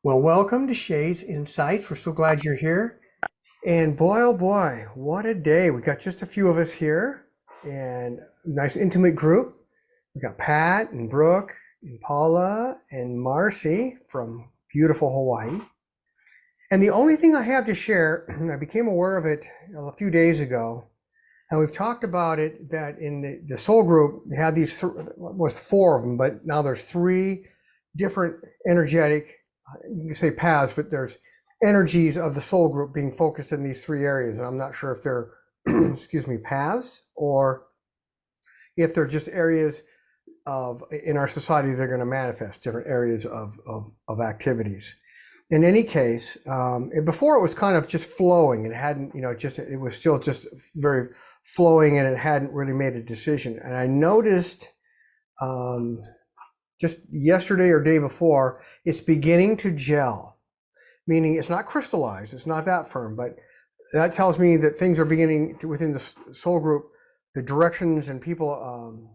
Well, welcome to Shays Insights. We're so glad you're here. And boy, oh boy, what a day. We got just a few of us here and a nice intimate group. We got Pat and Brook and Paula and Marci from beautiful Hawaii. And the only thing I have to share, I became aware of it a few days ago, and we've talked about it that in the soul group, they had these, was four of them, but now there's three different energetic, you can say paths, but there's energies of the soul group being focused in these three areas. And I'm not sure if they're, excuse me, paths or if they're just areas of, in our society, they're going to manifest different areas of activities. In any case, before it was kind of just flowing. It hadn't, it was still just very flowing and it hadn't really made a decision. And I noticed just yesterday or day before, it's beginning to gel, meaning it's not crystallized, it's not that firm, but that tells me that things are beginning to, within the soul group, the directions and people,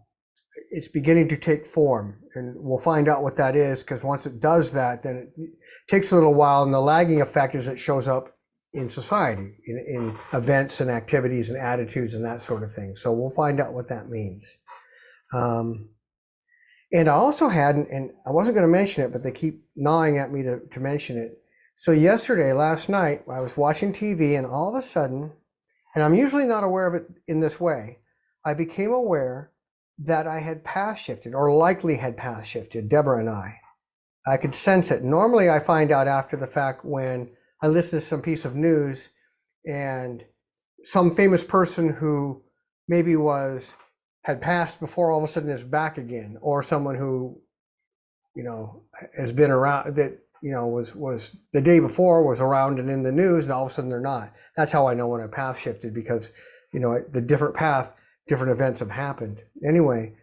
it's beginning to take form. And we'll find out what that is, because once it does that, then it takes a little while, and the lagging effect is it shows up in society, in events and activities and attitudes and that sort of thing. So we'll find out what that means. And I also had, and I wasn't going to mention it, but they keep gnawing at me to mention it. So last night, I was watching TV, and all of a sudden, and I'm usually not aware of it in this way, I became aware that I had path shifted, or likely had path shifted, Deborah and I. I could sense it. Normally, I find out after the fact when I listen to some piece of news and some famous person who maybe had passed before all of a sudden is back again, or someone who, has been around that, was the day before was around and in the news, and all of a sudden they're not. That's how I know when a path shifted, because, the different path, different events have happened. Anyway,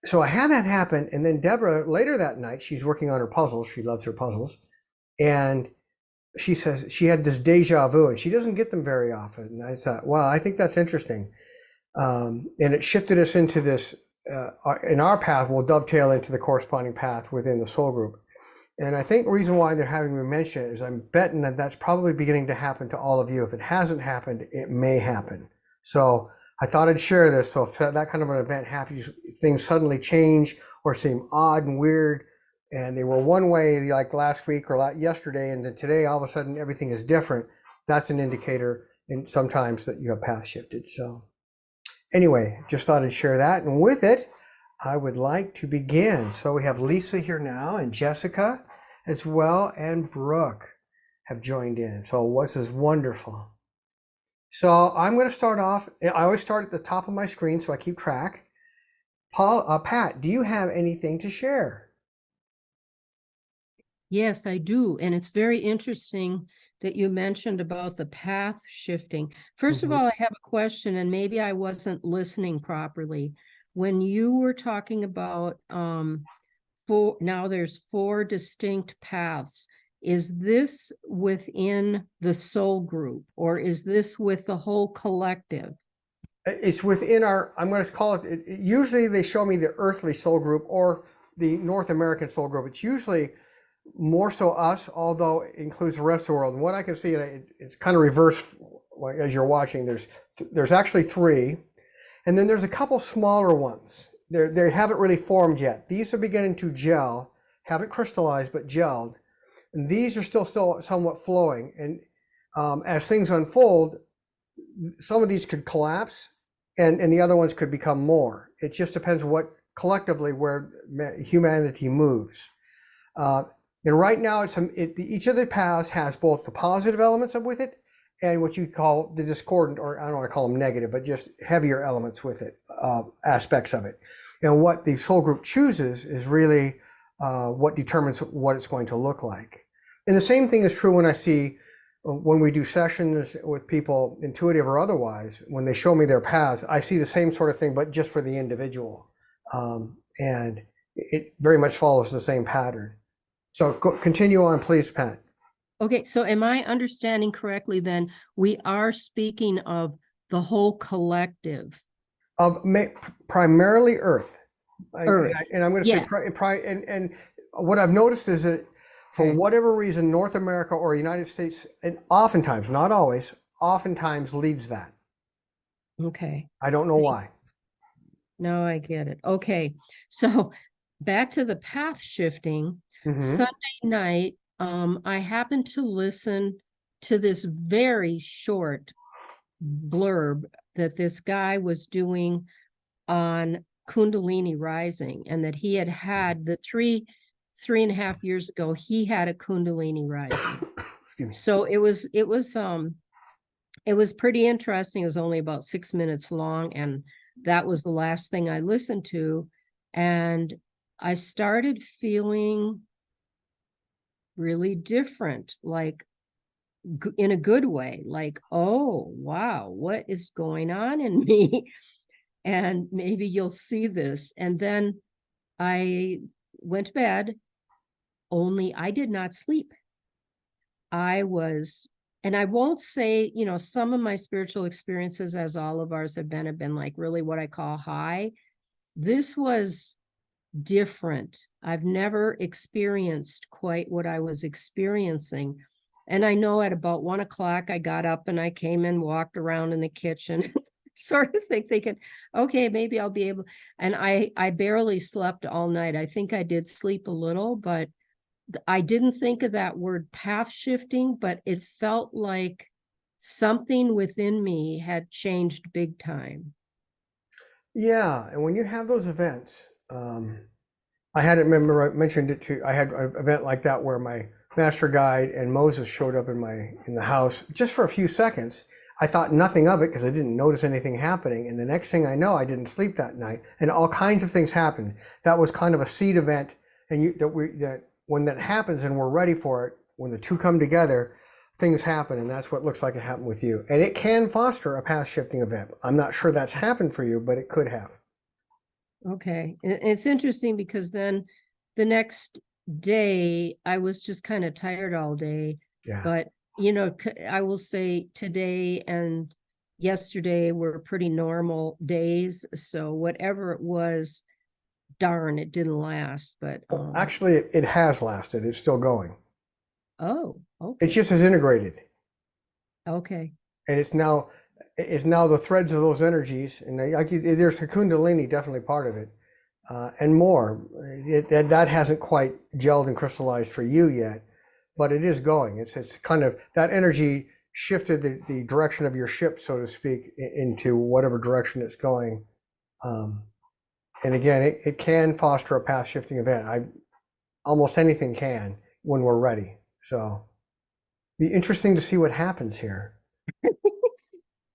so I had that happen. And then Deborah, later that night, she's working on her puzzles. She loves her puzzles. And she says she had this deja vu, and she doesn't get them very often. And I thought, wow, I think that's interesting. And it shifted us into this, in our path, we'll dovetail into the corresponding path within the soul group. And I think the reason why they're having me mention it is I'm betting that that's probably beginning to happen to all of you. If it hasn't happened, it may happen. So I thought I'd share this. So if that kind of an event happens, things suddenly change or seem odd and weird, and they were one way like last week or yesterday, and then today all of a sudden everything is different, that's an indicator, and sometimes that you have path shifted. So anyway, just thought I'd share that. And with it, I would like to begin. So we have Lisa here now, and Jessica as well, and Brooke have joined in. So this is wonderful. So I'm going to start off. I always start at the top of my screen, so I keep track. Pat, do you have anything to share? Yes, I do. And it's very interesting that you mentioned about the path shifting. First of all, I have a question, and maybe I wasn't listening properly. When you were talking about now there's four distinct paths. Is this within the soul group, or is this with the whole collective? It's within I'm going to call it, usually they show me the earthly soul group or the North American soul group. It's usually more so us, although it includes the rest of the world. And what I can see, it's kind of reversed as you're watching. There's actually three, and then there's a couple smaller ones. They haven't really formed yet. These are beginning to gel, haven't crystallized, but gelled. And these are still somewhat flowing. And as things unfold, some of these could collapse, and the other ones could become more. It just depends what collectively where humanity moves. And right now, each of the paths has both the positive elements with it and what you call the discordant, or I don't want to call them negative, but just heavier elements with it, aspects of it. And what the soul group chooses is really what determines what it's going to look like. And the same thing is true when we do sessions with people, intuitive or otherwise, when they show me their paths, I see the same sort of thing, but just for the individual. And it very much follows the same pattern. So continue on, please, Pat. Okay, so am I understanding correctly then? We are speaking of the whole collective. Of primarily Earth. Earth. And I'm going to say, and what I've noticed is that For Okay. whatever reason, North America or United States, and oftentimes, not always, oftentimes leads that. Okay. I don't know why. No, I get it. Okay. So back to the path shifting. Mm-hmm. Sunday night, I happened to listen to this very short blurb that this guy was doing on Kundalini rising, and that he had the 3.5 years ago, he had a Kundalini rising. Excuse me. So it was pretty interesting. It was only about 6 minutes long, and that was the last thing I listened to. And I started feeling really different, like in a good way, like, oh, wow, what is going on in me? And maybe you'll see this. And then I went to bed, only I did not sleep. I was, and I won't say, some of my spiritual experiences, as all of ours have been like really what I call high. This was different. I've never experienced quite what I was experiencing. And I know at about 1 o'clock, I got up and I came and walked around in the kitchen, sort of thinking, okay, maybe I'll be able. And I barely slept all night. I think I did sleep a little, but I didn't think of that word path shifting, but it felt like something within me had changed big time. Yeah, and when you have those events, I had it. Remember, I mentioned it too. I had an event like that where my master guide and Moses showed up in the house just for a few seconds. I thought nothing of it because I didn't notice anything happening. And the next thing I know, I didn't sleep that night, and all kinds of things happened. That was kind of a seed event, and that when that happens and we're ready for it, when the two come together, things happen, and that's what looks like it happened with you. And it can foster a path shifting event. I'm not sure that's happened for you, but it could have. Okay. It's interesting because then the next day I was just kind of tired all day. Yeah. But, I will say today and yesterday were pretty normal days. So whatever it was, darn, it didn't last. But, Well, actually, it has lasted. It's still going. oh, It's okay. just as integrated, Okay. and it's now the threads of those energies, and there's a Kundalini definitely part of it, and more. That hasn't quite gelled and crystallized for you yet, but it is going. It's kind of that energy shifted the direction of your ship, so to speak, into whatever direction it's going. And again, it can foster a path shifting event. Almost anything can when we're ready. So be interesting to see what happens here.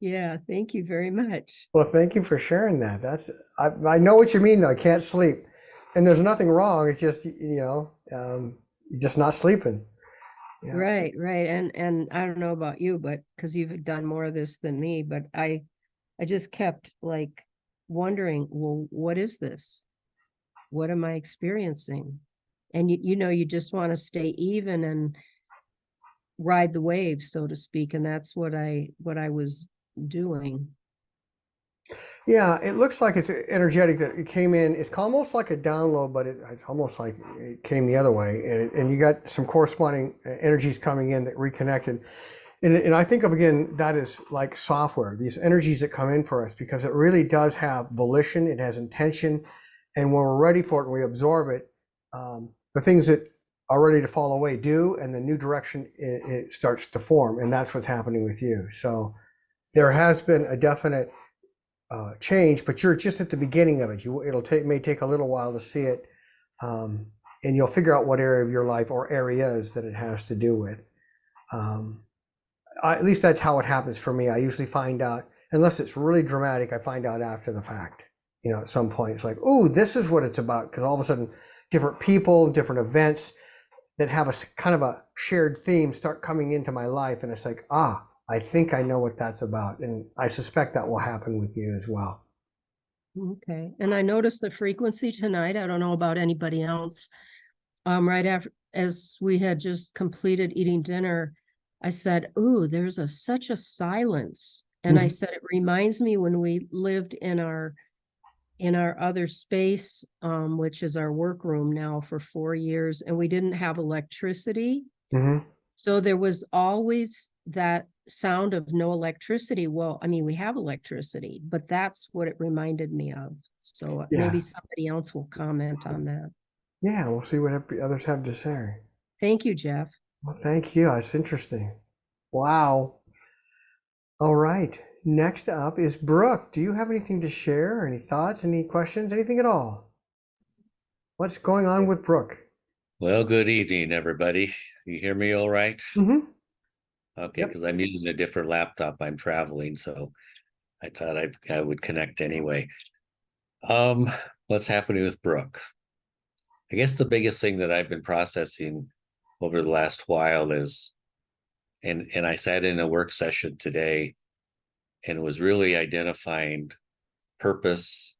Yeah. Thank you very much. Well, thank you for sharing that. I know what you mean though. I can't sleep, and there's nothing wrong. It's just you're just not sleeping. Yeah. Right, right. And I don't know about you, but because you've done more of this than me, but I just kept like wondering, well, what is this? What am I experiencing? And you just want to stay even and ride the waves, so to speak. And that's what I was doing. Yeah, it looks like it's energetic that it came in. It's almost like a download, but it's almost like it came the other way, and you got some corresponding energies coming in that reconnected. And I think of, again, that is like software, these energies that come in for us, because it really does have volition, it has intention. And when we're ready for it and we absorb it, the things that are ready to fall away do, and the new direction it starts to form. And that's what's happening with you. So there has been a definite change, but you're just at the beginning of it. May take a little while to see it. And you'll figure out what area of your life or areas that it has to do with. At least that's how it happens for me. I usually find out, unless it's really dramatic, I find out after the fact. At some point, it's like, oh, this is what it's about. Because all of a sudden, different people, different events that have a kind of a shared theme start coming into my life. And it's like, I think I know what that's about. And I suspect that will happen with you as well. Okay. And I noticed the frequency tonight. I don't know about anybody else. Right after, as we had just completed eating dinner, I said, "Ooh, there's such a silence." And I said, "It reminds me when we lived in our in our other space, which is our workroom now for 4 years, and we didn't have electricity. Mm-hmm. So there was always that sound of no electricity. Well, I mean, we have electricity, but that's what it reminded me of. So maybe Yeah. somebody else will comment on that. Yeah, we'll see what others have to say. Thank you, Jeff. Well, thank you. That's interesting. Wow. All right. Next up is Brooke. Do you have anything to share? Any thoughts? Any questions? Anything at all? What's going on with Brooke? Well, good evening, everybody. You hear me all right? Mm-hmm. Okay, Yep. because I'm using a different laptop. I'm traveling, so I thought I would connect anyway. What's happening with Brooke? I guess the biggest thing that I've been processing over the last while is, and I sat in a work session today and was really identifying purpose,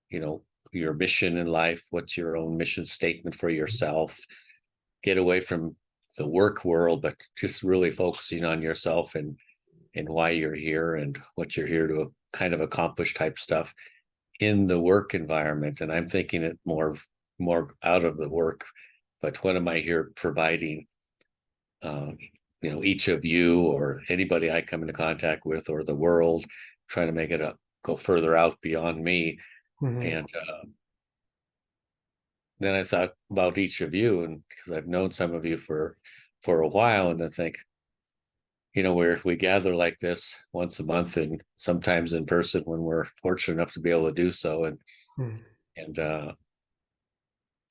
your mission in life. What's your own mission statement for yourself? Get away from the work world, but just really focusing on yourself and why you're here and what you're here to kind of accomplish type stuff in the work environment. And I'm thinking it more out of the work, but what am I here providing? Uh, each of you or anybody I come into contact with or the world, trying to make it go further out beyond me. Mm-hmm. And then I thought about each of you, and because I've known some of you for a while, and then think, where we gather like this once a month and sometimes in person when we're fortunate enough to be able to do so, and Mm-hmm.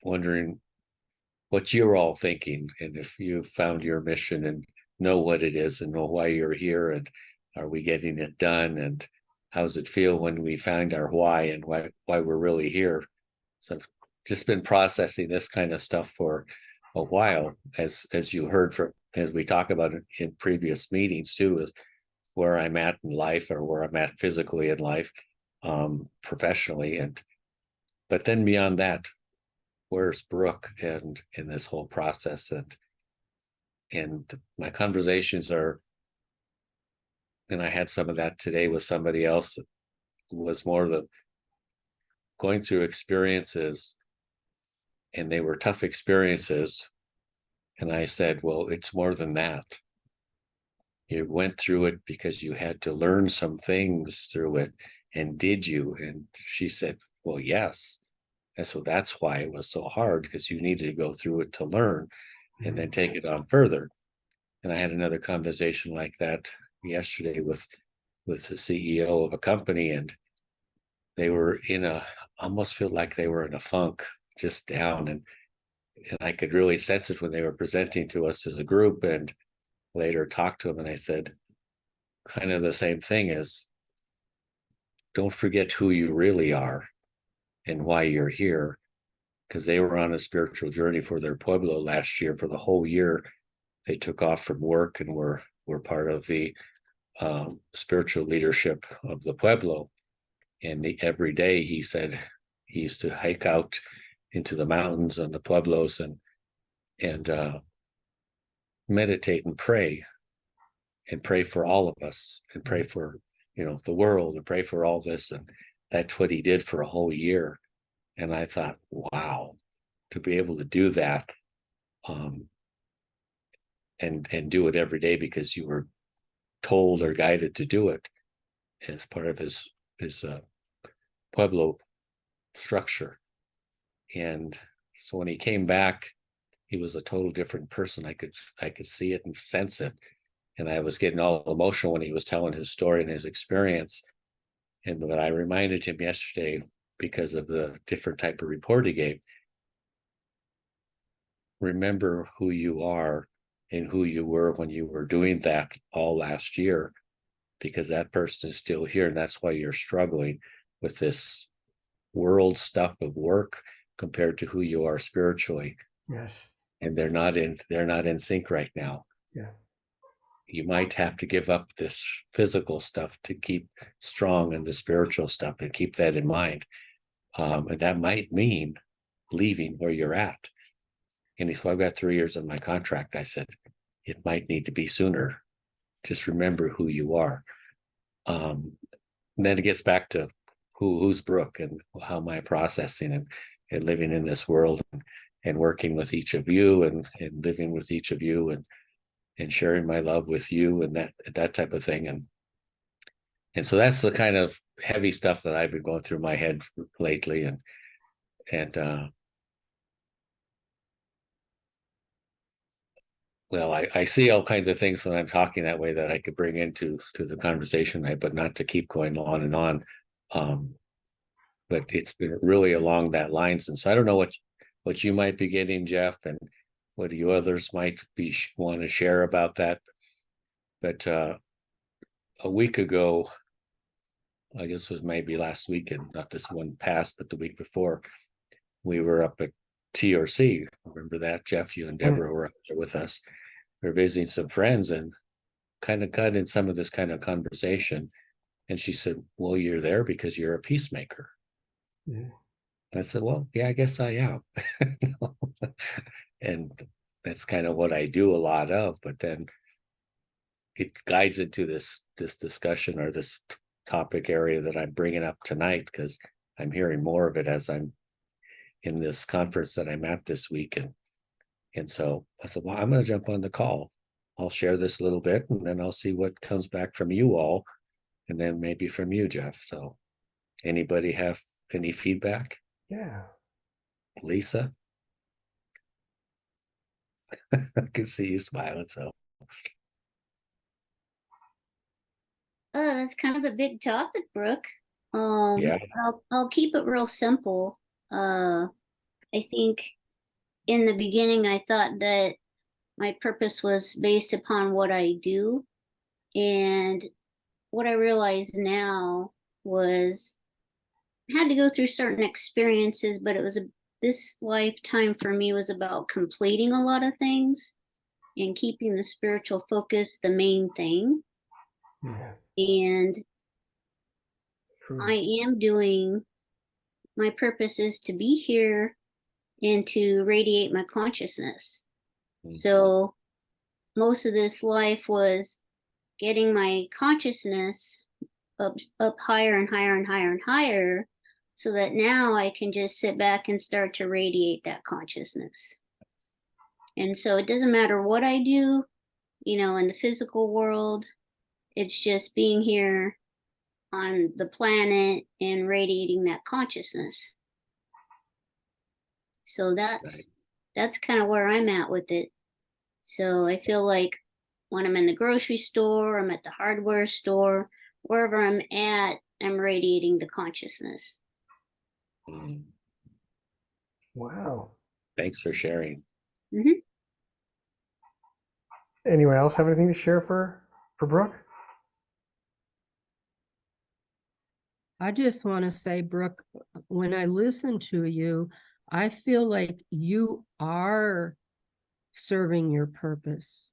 wondering what you're all thinking, and if you found your mission and know what it is and know why you're here, and are we getting it done, and how does it feel when we find our why and why we're really here. So I've just been processing this kind of stuff for a while, as you heard from, as we talk about it in previous meetings too, is where I'm at in life or where I'm at physically in life, professionally, but then beyond that, where's Brooke and in this whole process, and my conversations are, and I had some of that today with somebody else, was more the going through experiences, and they were tough experiences. And I said, well, it's more than that. You went through it because you had to learn some things through it. And did you? And she said, well, yes. And so that's why it was so hard, because you needed to go through it to learn and then take it on further. And I had another conversation like that yesterday with the CEO of a company, and they were almost feel like they were in a funk, just down. And I could really sense it when they were presenting to us as a group, and later talked to them. And I said, kind of the same thing as, don't forget who you really are and why you're here. Because they were on a spiritual journey for their pueblo last year. For the whole year, they took off from work and were part of the spiritual leadership of the pueblo. And every day, he said, he used to hike out into the mountains and the pueblos and meditate and pray for all of us, and pray for the world, and pray for all this. And that's what he did for a whole year. And I thought, wow, to be able to do that, and do it every day because you were told or guided to do it as part of his pueblo structure. And so when he came back, he was a total different person. I could see it and sense it. And I was getting all emotional when he was telling his story and his experience. But I reminded him yesterday, because of the different type of report he gave, remember who you are and who you were when you were doing that all last year, because that person is still here. And that's why you're struggling with this world stuff of work compared to who you are spiritually. Yes. And they're not in sync right now. Yeah. You might have to give up this physical stuff to keep strong in the spiritual stuff, and keep that in mind. And that might mean leaving where you're at. And he said, I've got 3 years on my contract. I said, it might need to be sooner. Just remember who you are. And then it gets back to who's Brook and how am I processing and living in this world and working with each of you and living with each of you and sharing my love with you and that type of thing. And so that's the kind of heavy stuff that I've been going through my head lately. And well, I see all kinds of things when I'm talking that way that I could bring into the conversation, but not to keep going on and on. But it's been really along that lines. And so I don't know what you might be getting, Jeff, and what you others might be want to share about that. But a week ago, I guess it was maybe last weekend, not this one past, but the week before, we were up at TRC. Remember that, Jeff? You and Deborah were up there with us. We were visiting some friends and kind of got in some of this kind of conversation. And she said, well, you're there because you're a peacemaker. Yeah. I said, well, yeah, I guess I am. And that's kind of what I do a lot of, but then it guides into this discussion or this topic area that I'm bringing up tonight, because I'm hearing more of it as I'm in this conference that I'm at this week. And so I said, well, I'm going to jump on the call. I'll share this a little bit and then I'll see what comes back from you all and then maybe from you, Jeff. So anybody have any feedback? Yeah. Lisa? I can see you smiling. So That's kind of a big topic, Brooke. yeah. I'll keep it real simple. I think in the beginning I thought that my purpose was based upon what I do, and what I realize now was I had to go through certain experiences, but this lifetime for me was about completing a lot of things and keeping the spiritual focus the main thing. Yeah. And True. I am doing, my purpose is to be here and to radiate my consciousness. So most of this life was getting my consciousness up higher and higher and higher and higher, so that now I can just sit back and start to radiate that consciousness. And so it doesn't matter what I do, in the physical world, it's just being here on the planet and radiating that consciousness. So that's kind of where I'm at with it. So I feel like when I'm in the grocery store, I'm at the hardware store, wherever I'm at, I'm radiating the consciousness. Wow. Thanks for sharing. Mm-hmm. Anyone else have anything to share for Brooke? I just want to say, Brooke, when I listen to you, I feel like you are serving your purpose.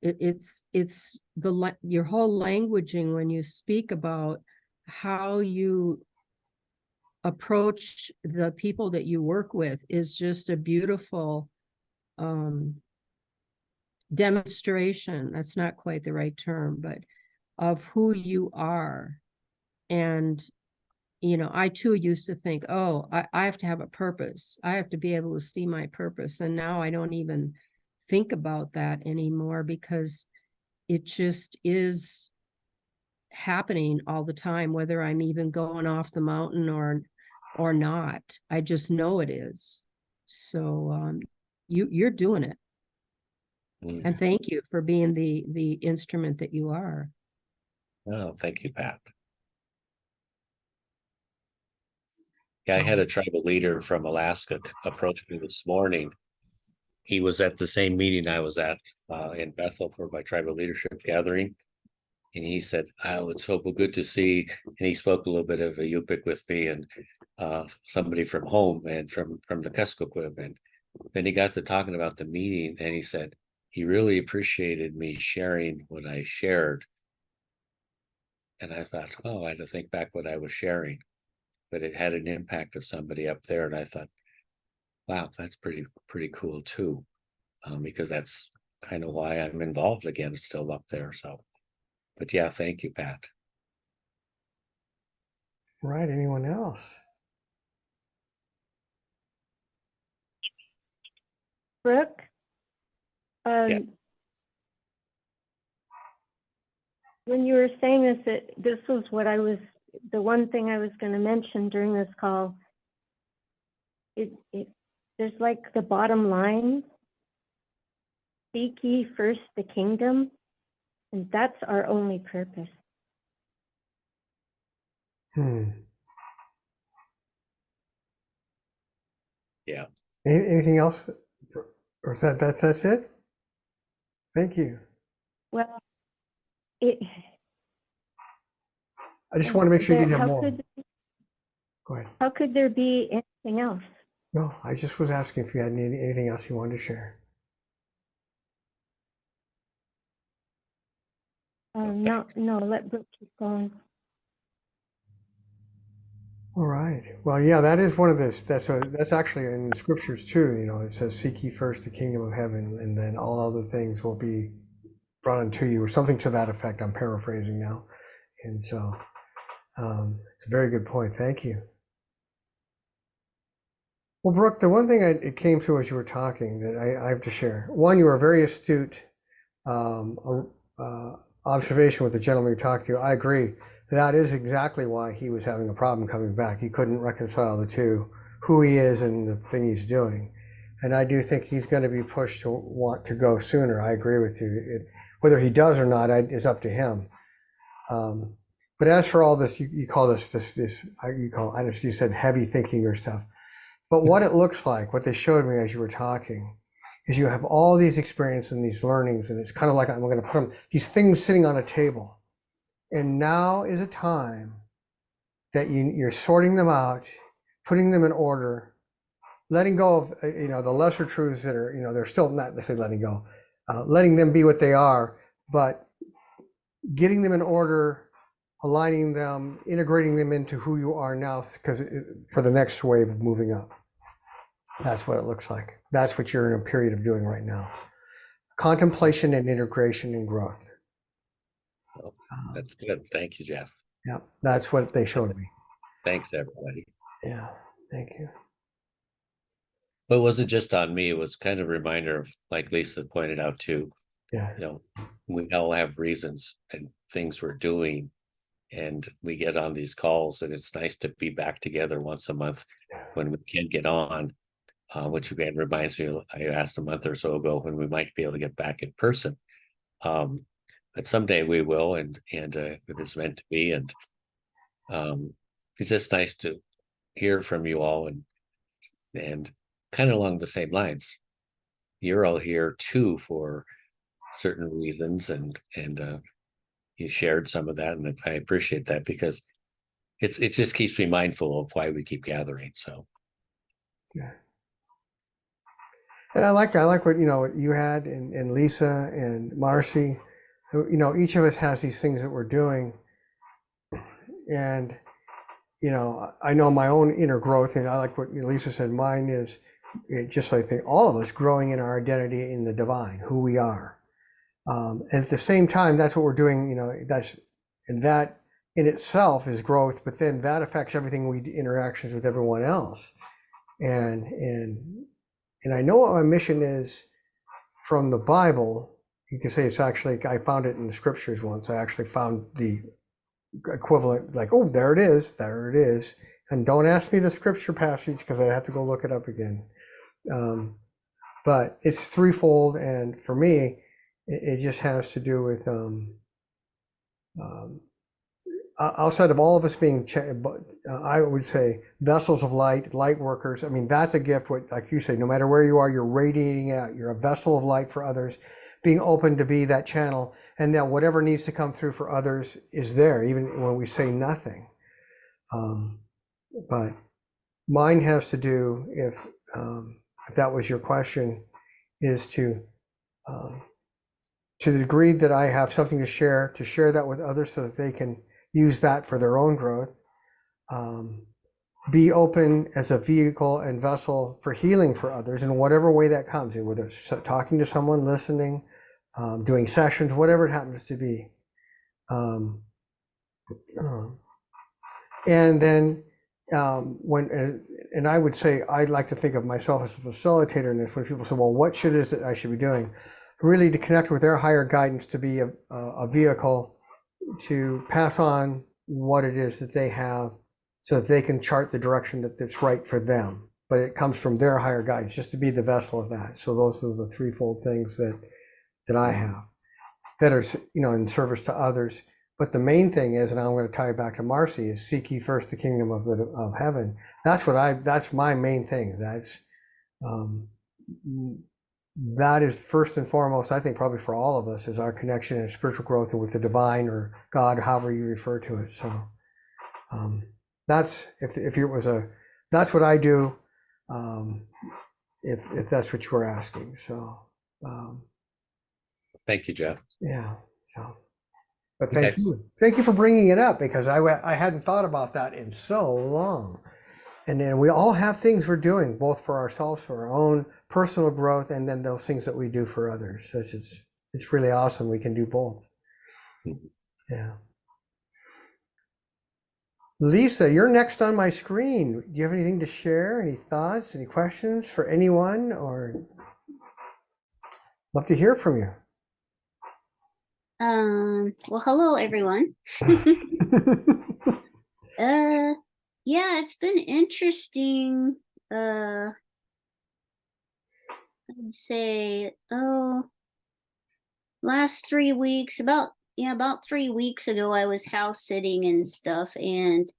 It's your whole languaging when you speak about how you approach the people that you work with is just a beautiful demonstration. That's not quite the right term, but of who you are. And I too used to think, oh, I have to have a purpose. I have to be able to see my purpose. And now I don't even think about that anymore, because it just is happening all the time, whether I'm even going off the mountain or not. I just know it is. So you're doing it. And thank you for being the instrument that you are. Oh, thank you, Pat. Yeah, I had a tribal leader from Alaska approach me this morning. He was at the same meeting I was at in Bethel for my tribal leadership gathering. And he said, oh, it's so good to see. And he spoke a little bit of a Yupik with me and somebody from home and from the Kuskokwim. And then he got to talking about the meeting and he said, he really appreciated me sharing what I shared. And I thought, oh, I had to think back what I was sharing. But it had an impact of somebody up there. And I thought, wow, that's pretty cool too. Because that's kind of why I'm involved again, still up there. So, but yeah, thank you, Pat. Right. Anyone else? Brooke, Yeah. when you were saying this, this was the one thing I was going to mention during this call. There's like the bottom line, seek ye first the kingdom, and that's our only purpose. Yeah. Anything else? Or is that's it? Thank you. Well, I just want to make sure you didn't have how more. Go ahead. How could there be anything else? No, I just was asking if you had anything else you wanted to share. No, let Brooke keep going. All right. Well, yeah, that is one of this. That's actually in scriptures too. You know, it says, "Seek ye first the kingdom of heaven, and then all other things will be brought unto you," or something to that effect. I'm paraphrasing now, and so it's a very good point. Thank you. Well, Brooke, the one thing it came to as you were talking that I have to share. One, you were a very astute observation with the gentleman you talked to. I agree. That is exactly why he was having a problem coming back. He couldn't reconcile the two, who he is and the thing he's doing. And I do think he's going to be pushed to want to go sooner. I agree with you. Whether he does or not is up to him. But as for all this, you call this, you call, I don't know if you said heavy thinking or stuff. But what it looks like, what they showed me as you were talking, is you have all these experiences and these learnings, and it's kind of like I'm going to put them, these things sitting on a table. And now is a time that you're sorting them out, putting them in order, letting go of the lesser truths that are, they're still not necessarily letting go, letting them be what they are, but getting them in order, aligning them, integrating them into who you are now, because for the next wave of moving up. That's what it looks like. That's what you're in a period of doing right now. Contemplation and integration and growth. Oh, that's good. Thank you, Jeff. Yeah, that's what they showed me. Thanks, everybody. Yeah, thank you. But it wasn't just on me. It was kind of a reminder of, like Lisa pointed out too, Yeah. We all have reasons and things we're doing, and we get on these calls, and it's nice to be back together once a month when we can get on, which again reminds me, I asked a month or so ago when we might be able to get back in person. But someday we will, and if it's meant to be, and it's just nice to hear from you all, and kind of along the same lines. You're all here too for certain reasons, and you shared some of that, and I appreciate that, because it just keeps me mindful of why we keep gathering. So yeah. And I like what you had, and Lisa and Marci. Each of us has these things that we're doing, and I know my own inner growth, and I like what Lisa said. Mine is just like all of us growing in our identity in the divine, who we are. And at the same time, that's what we're doing. That in itself is growth, but then that affects everything we do, interactions with everyone else. And I know what my mission is from the Bible. You can say it's actually, I found it in the scriptures once. I actually found the equivalent, like, oh, there it is. And don't ask me the scripture passage because I have to go look it up again. But it's threefold, and for me, it just has to do with outside of all of us being, I would say, vessels of light, light workers. I mean, that's a gift. Like you say, no matter where you are, you're radiating out. You're a vessel of light for others, being open to be that channel. And now whatever needs to come through for others is there, even when we say nothing. But mine has to do, if that was your question, is to the degree that I have something to share that with others so that they can use that for their own growth. Be open as a vehicle and vessel for healing for others in whatever way that comes, whether it's talking to someone, listening, doing sessions, whatever it happens to be. And then and I would say, I'd like to think of myself as a facilitator in this. When people say, well, what is it I should be doing? Really to connect with their higher guidance, to be a vehicle to pass on what it is that they have so that they can chart the direction that's right for them. But it comes from their higher guidance, just to be the vessel of that. So those are the threefold things that I have that are, in service to others. But the main thing is, and I'm going to tie it back to Marci, is seek ye first the kingdom of heaven. That's my main thing. That is first and foremost, I think, probably for all of us, is our connection and spiritual growth with the divine or God, however you refer to it. So that's that's what I do. If that's what you were asking. So Thank you, Jeff. yeah. So. But Okay. thank you for bringing it up, because I hadn't thought about that in so long. And then we all have things we're doing, both for ourselves, for our own personal growth, and then those things that we do for others. So it's really awesome. We can do both. Yeah. Lisa, you're next on my screen. Do you have anything to share? Any thoughts? Any questions for anyone? Or love to hear from you. Well, hello everyone. Yeah, it's been interesting. I'd say, last 3 weeks, about 3 weeks ago, I was house sitting and stuff, and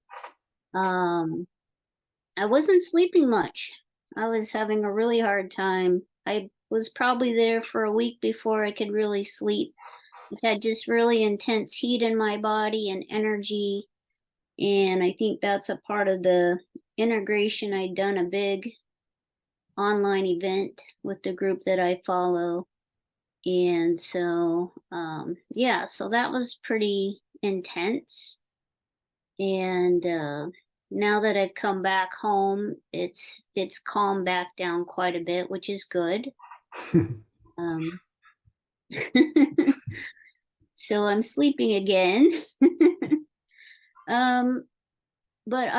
I wasn't sleeping much. I was having a really hard time. I was probably there for a week before I could really sleep. I had just really intense heat in my body and energy. And I think that's a part of the integration. I'd done a big online event with the group that I follow. And so, yeah, so that was pretty intense. And now that I've come back home, it's calmed back down quite a bit, which is good. So I'm sleeping again. But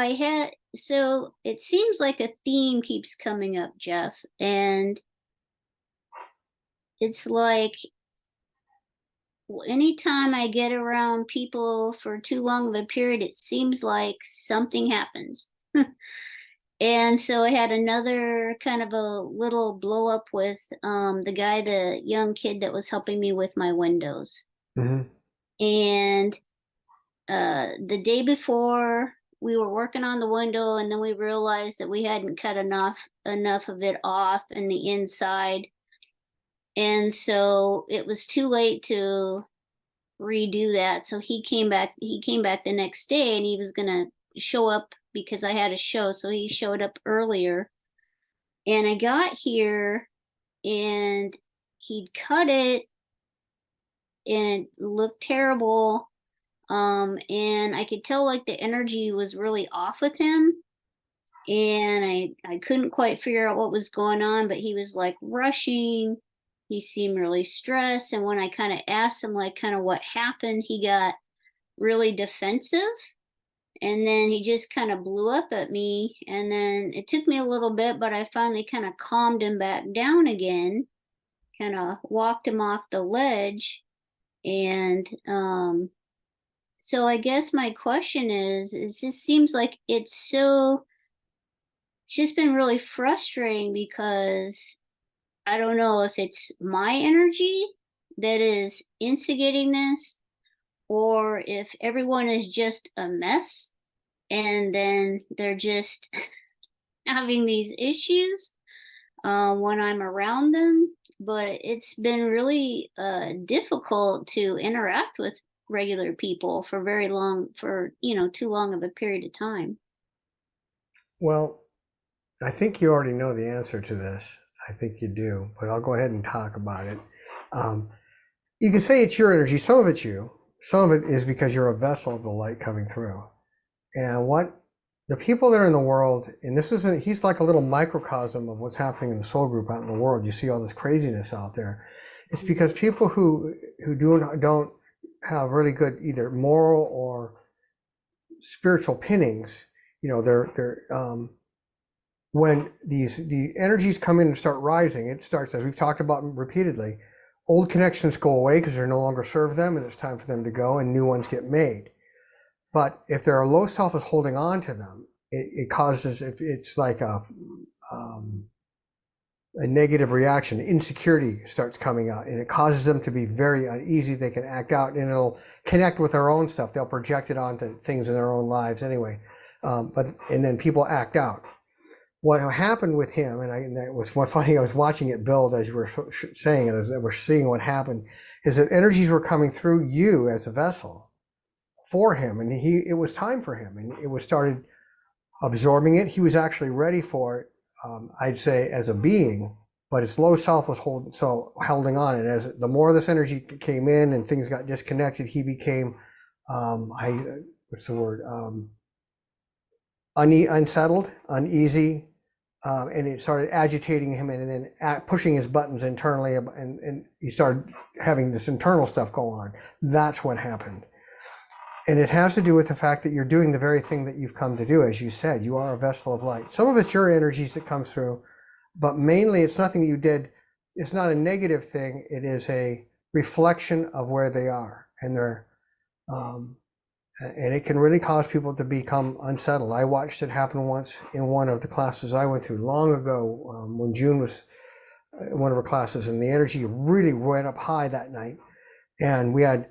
so it seems like a theme keeps coming up, Jeff, and it's like anytime I get around people for too long of a period, it seems like something happens. And so I had another kind of a little blow up with the young kid that was helping me with my windows. Mm-hmm. And the day before, we were working on the window, and then we realized that we hadn't cut enough of it off in the inside. And so it was too late to redo that. So he came back the next day, and he was going to show up because I had a show. So he showed up earlier, and I got here and he'd cut it and it looked terrible. And I could tell like the energy was really off with him, and I couldn't quite figure out what was going on, but he was like rushing. He seemed really stressed, and when I kind of asked him like kind of what happened, he got really defensive, and then he just kind of blew up at me. And then it took me a little bit, but I finally kind of calmed him back down again, kind of walked him off the ledge. And so I guess my question is, it just seems like it's just been really frustrating, because I don't know if it's my energy that is instigating this, or if everyone is just a mess and then they're just having these issues when I'm around them. But it's been really difficult to interact with regular people for too long of a period of time. Well, I think you already know the answer to this. I think you do, but I'll go ahead and talk about it. You can say it's your energy. Some of it's you. Some of it is because you're a vessel of the light coming through. And what the people that are in the world, and he's like a little microcosm of what's happening in the soul group out in the world. You see all this craziness out there. It's because people who don't have really good either moral or spiritual pinnings, they're when the energies come in and start rising, it starts, as we've talked about repeatedly, old connections go away because they no longer serve them and it's time for them to go and new ones get made. But if their low self is holding on to them, it causes, it's like a negative reaction. Insecurity starts coming out and it causes them to be very uneasy. They can act out and it'll connect with their own stuff. They'll project it onto things in their own lives anyway. And then people act out. What happened with him, and that was what funny, I was watching it build as you were saying it, as we're seeing what happened, is that energies were coming through you as a vessel for him, and it was time for him, and it was started absorbing it. He was actually ready for it, I'd say, as a being, but his low self was holding on, and as the more this energy came in and things got disconnected, he became, what's the word, unsettled, uneasy, and it started agitating him and then pushing his buttons internally, and he started having this internal stuff go on. That's what happened. And it has to do with the fact that you're doing the very thing that you've come to do. As you said, you are a vessel of light. Some of it's your energies that comes through, but mainly it's nothing you did. It's not a negative thing. It is a reflection of where they are, and and it can really cause people to become unsettled. I watched it happen once in one of the classes I went through long ago, when June was in one of her classes, and the energy really went up high that night. And we had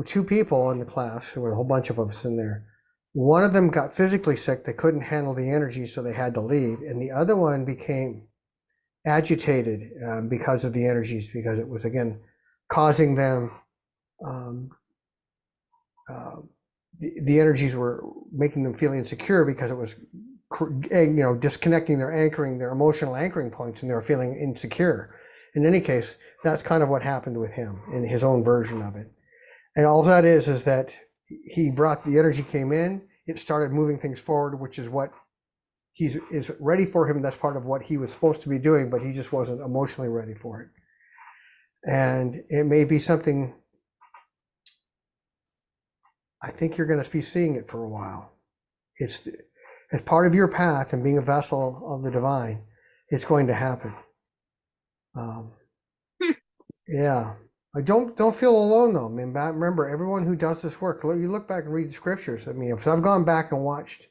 two people in the class. There were a whole bunch of us in there. One of them got physically sick. They couldn't handle the energy, so they had to leave. And the other one became agitated because of the energies, because it was, again, causing them the energies were making them feel insecure because it was, disconnecting their emotional anchoring points, and they were feeling insecure. In any case, that's kind of what happened with him in his own version of it. And all that is that he brought the energy came in, it started moving things forward, which is what is ready for him. That's part of what he was supposed to be doing, but he just wasn't emotionally ready for it. And it may be something, I think you're going to be seeing it for a while. It's as part of your path and being a vessel of the divine, it's going to happen. Yeah. I don't feel alone though. I mean, remember, everyone who does this work, you look back and read the scriptures. I mean, so I've gone back and watched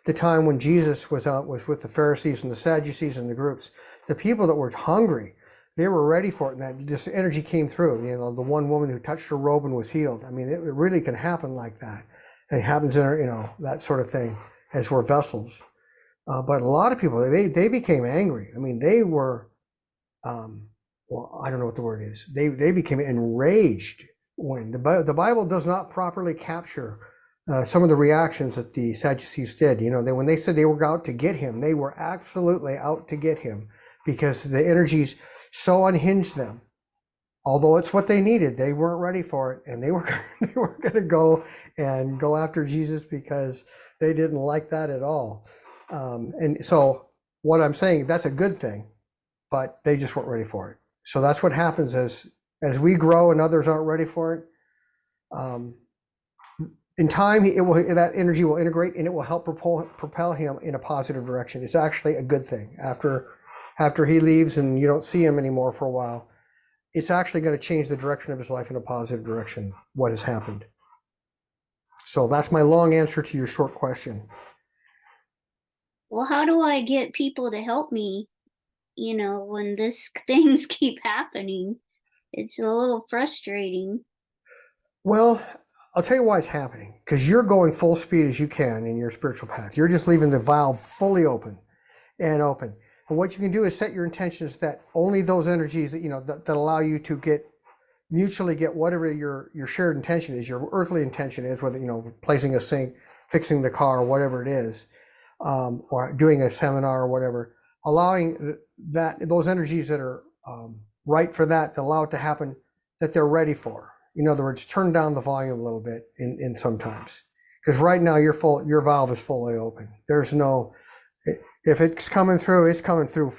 the time when Jesus was with the Pharisees and the Sadducees and the groups, the people that were hungry, they were ready for it, and that this energy came through. The one woman who touched her robe and was healed. I mean, it really can happen like that. It happens in that sort of thing as we're vessels. But a lot of people, they became angry. I mean, they were, well, I don't know what the word is. They became enraged when the Bible does not properly capture some of the reactions that the Sadducees did. When they said they were out to get him, they were absolutely out to get him, because the energies so unhinged them. Although it's what they needed, they weren't ready for it, and they were going to go after Jesus because they didn't like that at all. And so what I'm saying, that's a good thing, but they just weren't ready for it. So that's what happens as we grow and others aren't ready for it. In time, that energy will integrate, and it will help propel him in a positive direction. It's actually a good thing. After he leaves and you don't see him anymore for a while, it's actually going to change the direction of his life in a positive direction, what has happened. So that's my long answer to your short question. Well, how do I get people to help me, when these things keep happening? It's a little frustrating. Well, I'll tell you why it's happening. Because you're going full speed as you can in your spiritual path. You're just leaving the valve fully open. And what you can do is set your intentions that only those energies that allow you to mutually get whatever your shared intention is, your earthly intention is, whether placing a sink, fixing the car, or whatever it is, or doing a seminar or whatever, allowing those energies that are right for that, to allow it to happen, that they're ready for. In other words, turn down the volume a little bit in sometimes, because right now your valve is fully open. There's no, if it's coming through, it's coming through.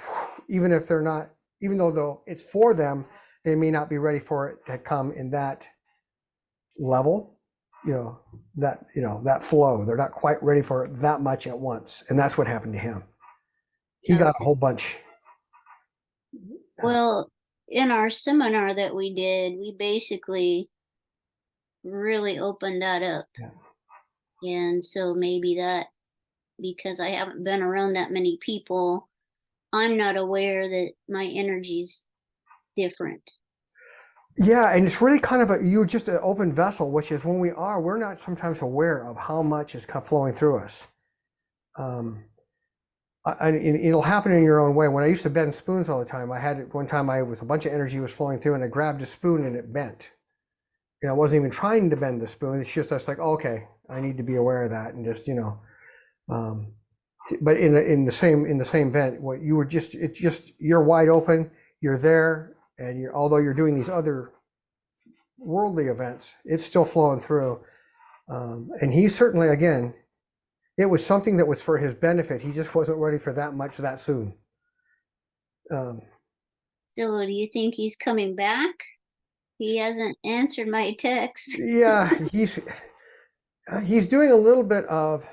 Even if they're not, even though it's for them, they may not be ready for it to come in that level. that flow. They're not quite ready for that much at once. And that's what happened to him. He got a Okay. whole bunch. Well, in our seminar that we did, we basically really opened that up. Yeah. And so maybe that, because I haven't been around that many people, I'm not aware that my energy's different. Yeah, and it's really kind of you're just an open vessel, which is when we're not sometimes aware of how much is flowing through us. And it'll happen in your own way. When I used to bend spoons all the time, I had one time a bunch of energy was flowing through, and I grabbed a spoon and it bent. I wasn't even trying to bend the spoon. It's just I was like, okay, I need to be aware of that, and just but in the same vent, what you were you're wide open, you're there, and although you're doing these other worldly events, it's still flowing through. And he certainly, again, it was something that was for his benefit. He just wasn't ready for that much that soon. So do you think he's coming back? He hasn't answered my text. Yeah, he's doing a little bit of,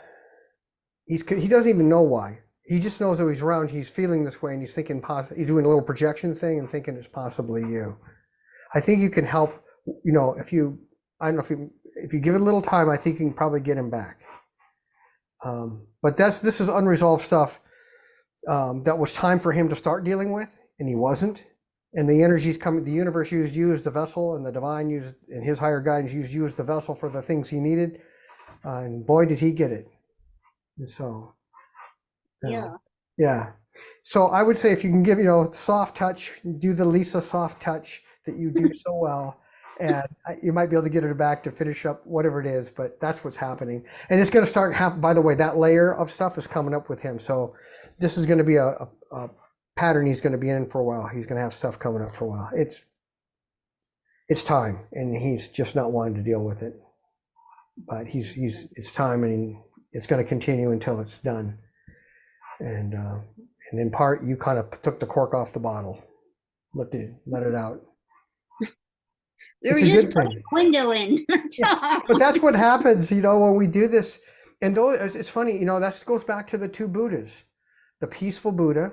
he doesn't even know why. He just knows that he's around, he's feeling this way, and he's thinking he's doing a little projection thing and thinking it's possibly you. I think you can help, if you give it a little time, I think you can probably get him back. But this is unresolved stuff that was time for him to start dealing with, and he wasn't. And the energies coming, the universe used you as the vessel, and the divine used, and his higher guidance used you as the vessel for the things he needed. And boy, did he get it. And so, yeah. So I would say if you can give, soft touch, do the Lisa soft touch that you do so well, and you might be able to get her back to finish up whatever it is, but that's what's happening. And it's going to start happening. By the way, that layer of stuff is coming up with him. So this is going to be a pattern he's going to be in for a while. He's going to have stuff coming up for a while. It's time, and he's just not wanting to deal with it. But it's time, and it's going to continue until it's done. And in part, you kind of took the cork off the bottle, let it out. We were just putting a window in. But that's what happens, when we do this. And though it's funny, that goes back to the two Buddhas, the peaceful Buddha,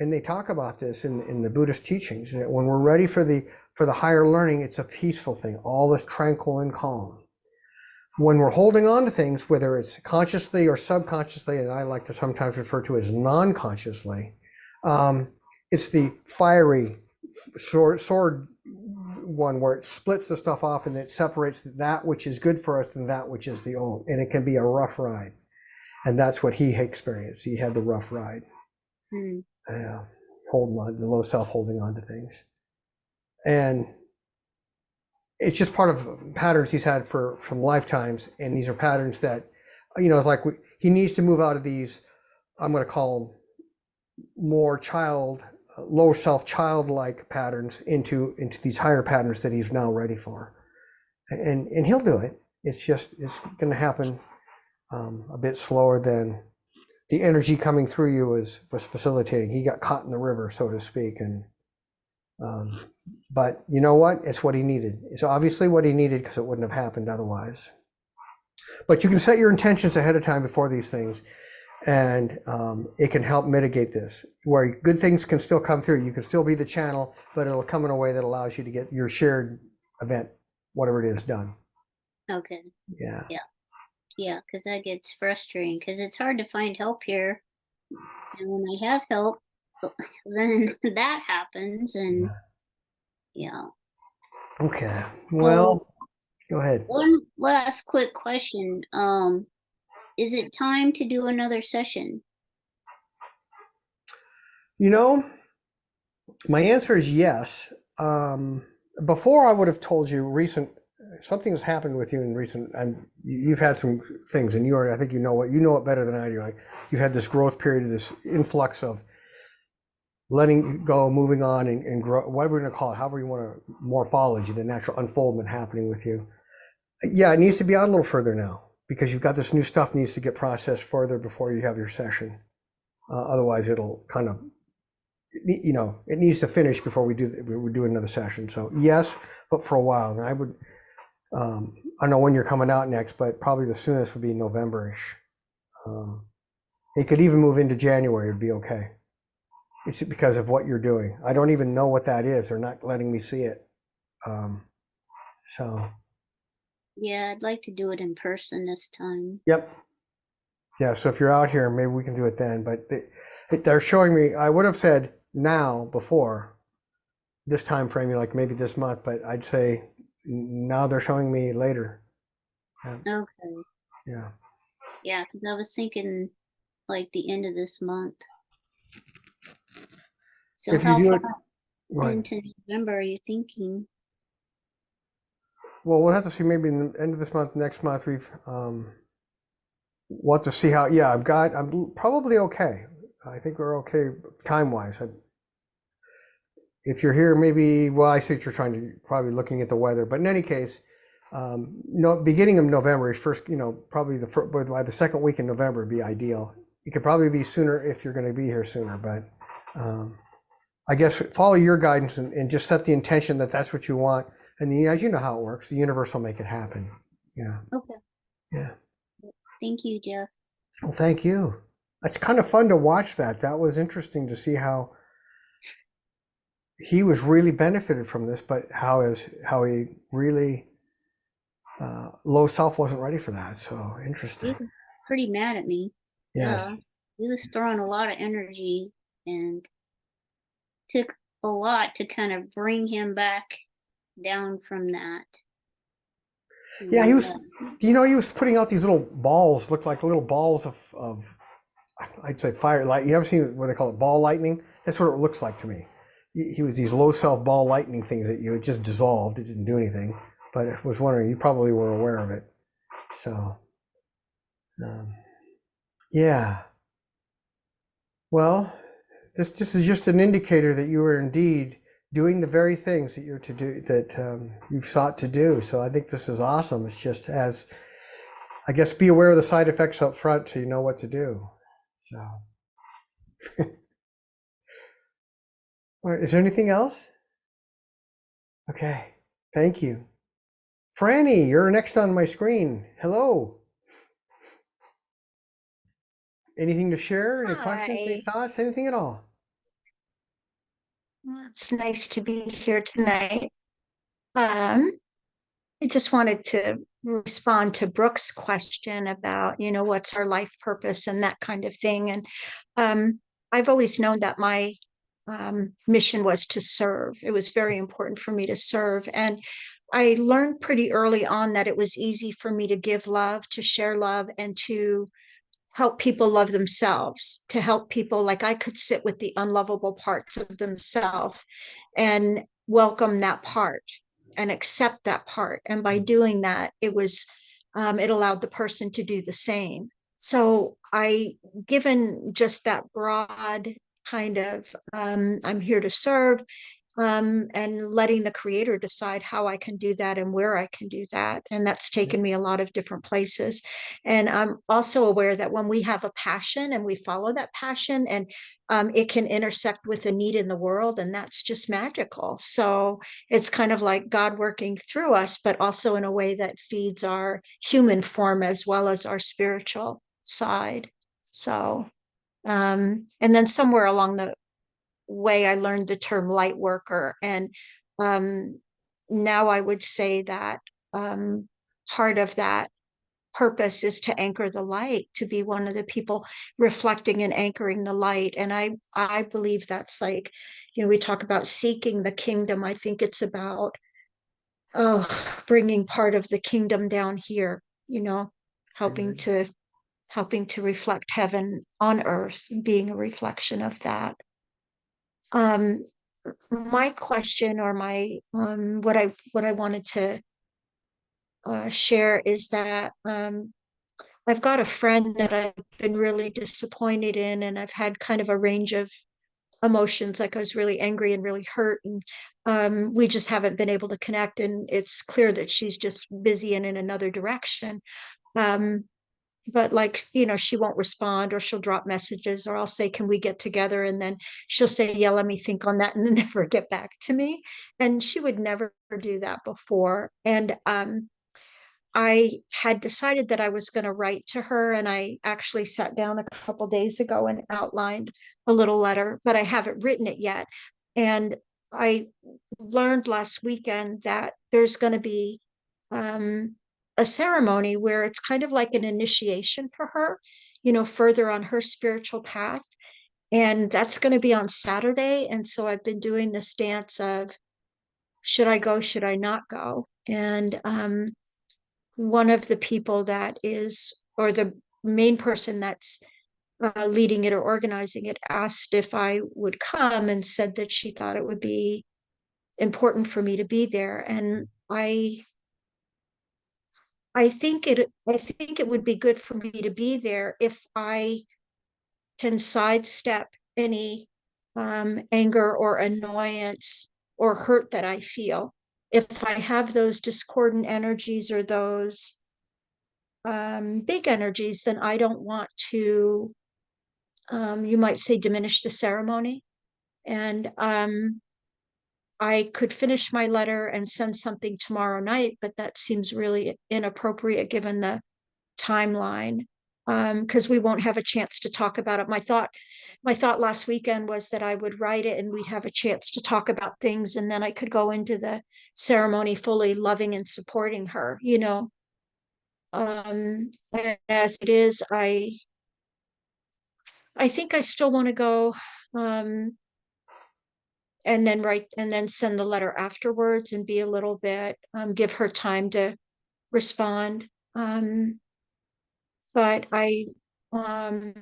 and they talk about this in the Buddhist teachings, that when we're ready for the higher learning, it's a peaceful thing, all is tranquil and calm. When we're holding on to things, whether it's consciously or subconsciously, and I like to sometimes refer to as non-consciously, it's the fiery sword one where it splits the stuff off and it separates that which is good for us and that which is the old. And it can be a rough ride. And that's what he experienced. He had the rough ride. Holding on, the low self holding on to things. And it's just part of patterns he's had from lifetimes. And these are patterns that, it's like he needs to move out of these, I'm going to call them more low self childlike patterns into these higher patterns that he's now ready for. And he'll do it. It's going to happen a bit slower than the energy coming through you was facilitating. He got caught in the river, so to speak. And but you know what? It's what he needed. It's obviously what he needed, because it wouldn't have happened otherwise. But you can set your intentions ahead of time before these things, and it can help mitigate this, where good things can still come through. You can still be the channel, but it'll come in a way that allows you to get your shared event, whatever it is, done. Okay. Yeah. Yeah, because that gets frustrating, because it's hard to find help here. And when I have help, then that happens, and yeah. Okay. Well, go ahead. One last quick question. Is it time to do another session? My answer is yes. Before I would have told you something has happened with you in recent, and you've had some things, and I think you know it better than I do. You had this growth period of this influx of letting go, moving on, and grow, what are we going to call it, however you want to, morphology, the natural unfoldment happening with you. Yeah, it needs to be on a little further now, because you've got this new stuff needs to get processed further before you have your session. Otherwise, it'll kind of, it needs to finish before we do another session. So yes, but for a while. And I don't know when you're coming out next, but probably the soonest would be November-ish. It could even move into January, it'd be okay. It's because of what you're doing. I don't even know what that is. They're not letting me see it. So, Yeah, I'd like to do it in person this time. yep. Yeah, so if you're out here, maybe we can do it then. But they're showing me, I would have said now before this time frame, like maybe this month, but I'd say now they're showing me later. Okay. Yeah. Yeah, because I was thinking like the end of this month. So If you how do it, far right. into November are you thinking? Well, we'll have to see maybe in the end of this month, next month, we'll have to see how, yeah, I'm probably okay. I think we're okay time-wise. If you're here, maybe, well, I see what you're trying to, probably looking at the weather, but in any case, no, beginning of November is first, probably by the second week in November would be ideal. It could probably be sooner if you're going to be here sooner, but I guess follow your guidance and just set the intention that that's what you want. And as you know how it works, the universe will make it happen. Yeah. Okay. Yeah. Thank you, Jeff. Well, thank you. It's kind of fun to watch that. That was interesting to see how he was really benefited from this, but how he really low self wasn't ready for that. So He interesting. was pretty mad at me. Yeah. He was throwing a lot of energy and took a lot to kind of bring him back down from that. Yeah, he And, was. He was putting out these little balls, looked like little balls of I'd say fire light. You ever seen what they call it, ball lightning? That's what it looks like to me. He was these low self ball lightning things that you just dissolved. It didn't do anything, but I was wondering, you probably were aware of it. So, yeah. Well, this is just an indicator that you are indeed doing the very things that you're to do, that you've sought to do. So I think this is awesome. It's just I guess, be aware of the side effects up front so you know what to do. So, all right, is there anything else? Okay, thank you. Franny, you're next on my screen. Hello. Anything to share? Any questions, any Hi. thoughts, anything at all? Well, it's nice to be here tonight. I just wanted to respond to Brooke's question about, what's our life purpose and that kind of thing. And I've always known that my mission was to serve. It was very important for me to serve. And I learned pretty early on that it was easy for me to give love, to share love, and to help people love themselves, to help people, like I could sit with the unlovable parts of themselves and welcome that part and accept that part. And by doing that, it allowed the person to do the same. So given just that broad kind of, I'm here to serve, and letting the creator decide how I can do that and where I can do that. And that's taken me a lot of different places. And I'm also aware that when we have a passion and we follow that passion, and it can intersect with a need in the world, and that's just magical. So it's kind of like God working through us, but also in a way that feeds our human form as well as our spiritual side. So, and then somewhere along the way I learned the term light worker. And now I would say that part of that purpose is to anchor the light, to be one of the people reflecting and anchoring the light. And I believe that's like, we talk about seeking the kingdom. I think it's about bringing part of the kingdom down here, helping to reflect heaven on earth, being a reflection of that. My question, or my what I wanted to share is that I've got a friend that I've been really disappointed in, and I've had kind of a range of emotions. Like I was really angry and really hurt, and we just haven't been able to connect. And it's clear that she's just busy and in another direction. But like, she won't respond, or she'll drop messages, or I'll say, can we get together? And then she'll say, yeah, let me think on that, and then never get back to me. And she would never do that before. And I had decided that I was going to write to her, and I actually sat down a couple days ago and outlined a little letter, but I haven't written it yet. And I learned last weekend that there's going to be a ceremony where it's kind of like an initiation for her, further on her spiritual path. And that's going to be on Saturday. And so I've been doing this dance of, should I go, should I not go? And one of the people that is, or the main person that's leading it or organizing it, asked if I would come and said that she thought it would be important for me to be there. And I think it would be good for me to be there if I can sidestep any anger or annoyance or hurt that I feel. If I have those discordant energies or those big energies, then I don't want to, you might say, diminish the ceremony. And I could finish my letter and send something tomorrow night, but that seems really inappropriate given the timeline, because we won't have a chance to talk about it. My thought last weekend was that I would write it and we'd have a chance to talk about things, and then I could go into the ceremony fully loving and supporting her, as it is, I think I still want to go, and then write and then send the letter afterwards and be a little bit, give her time to respond. But um,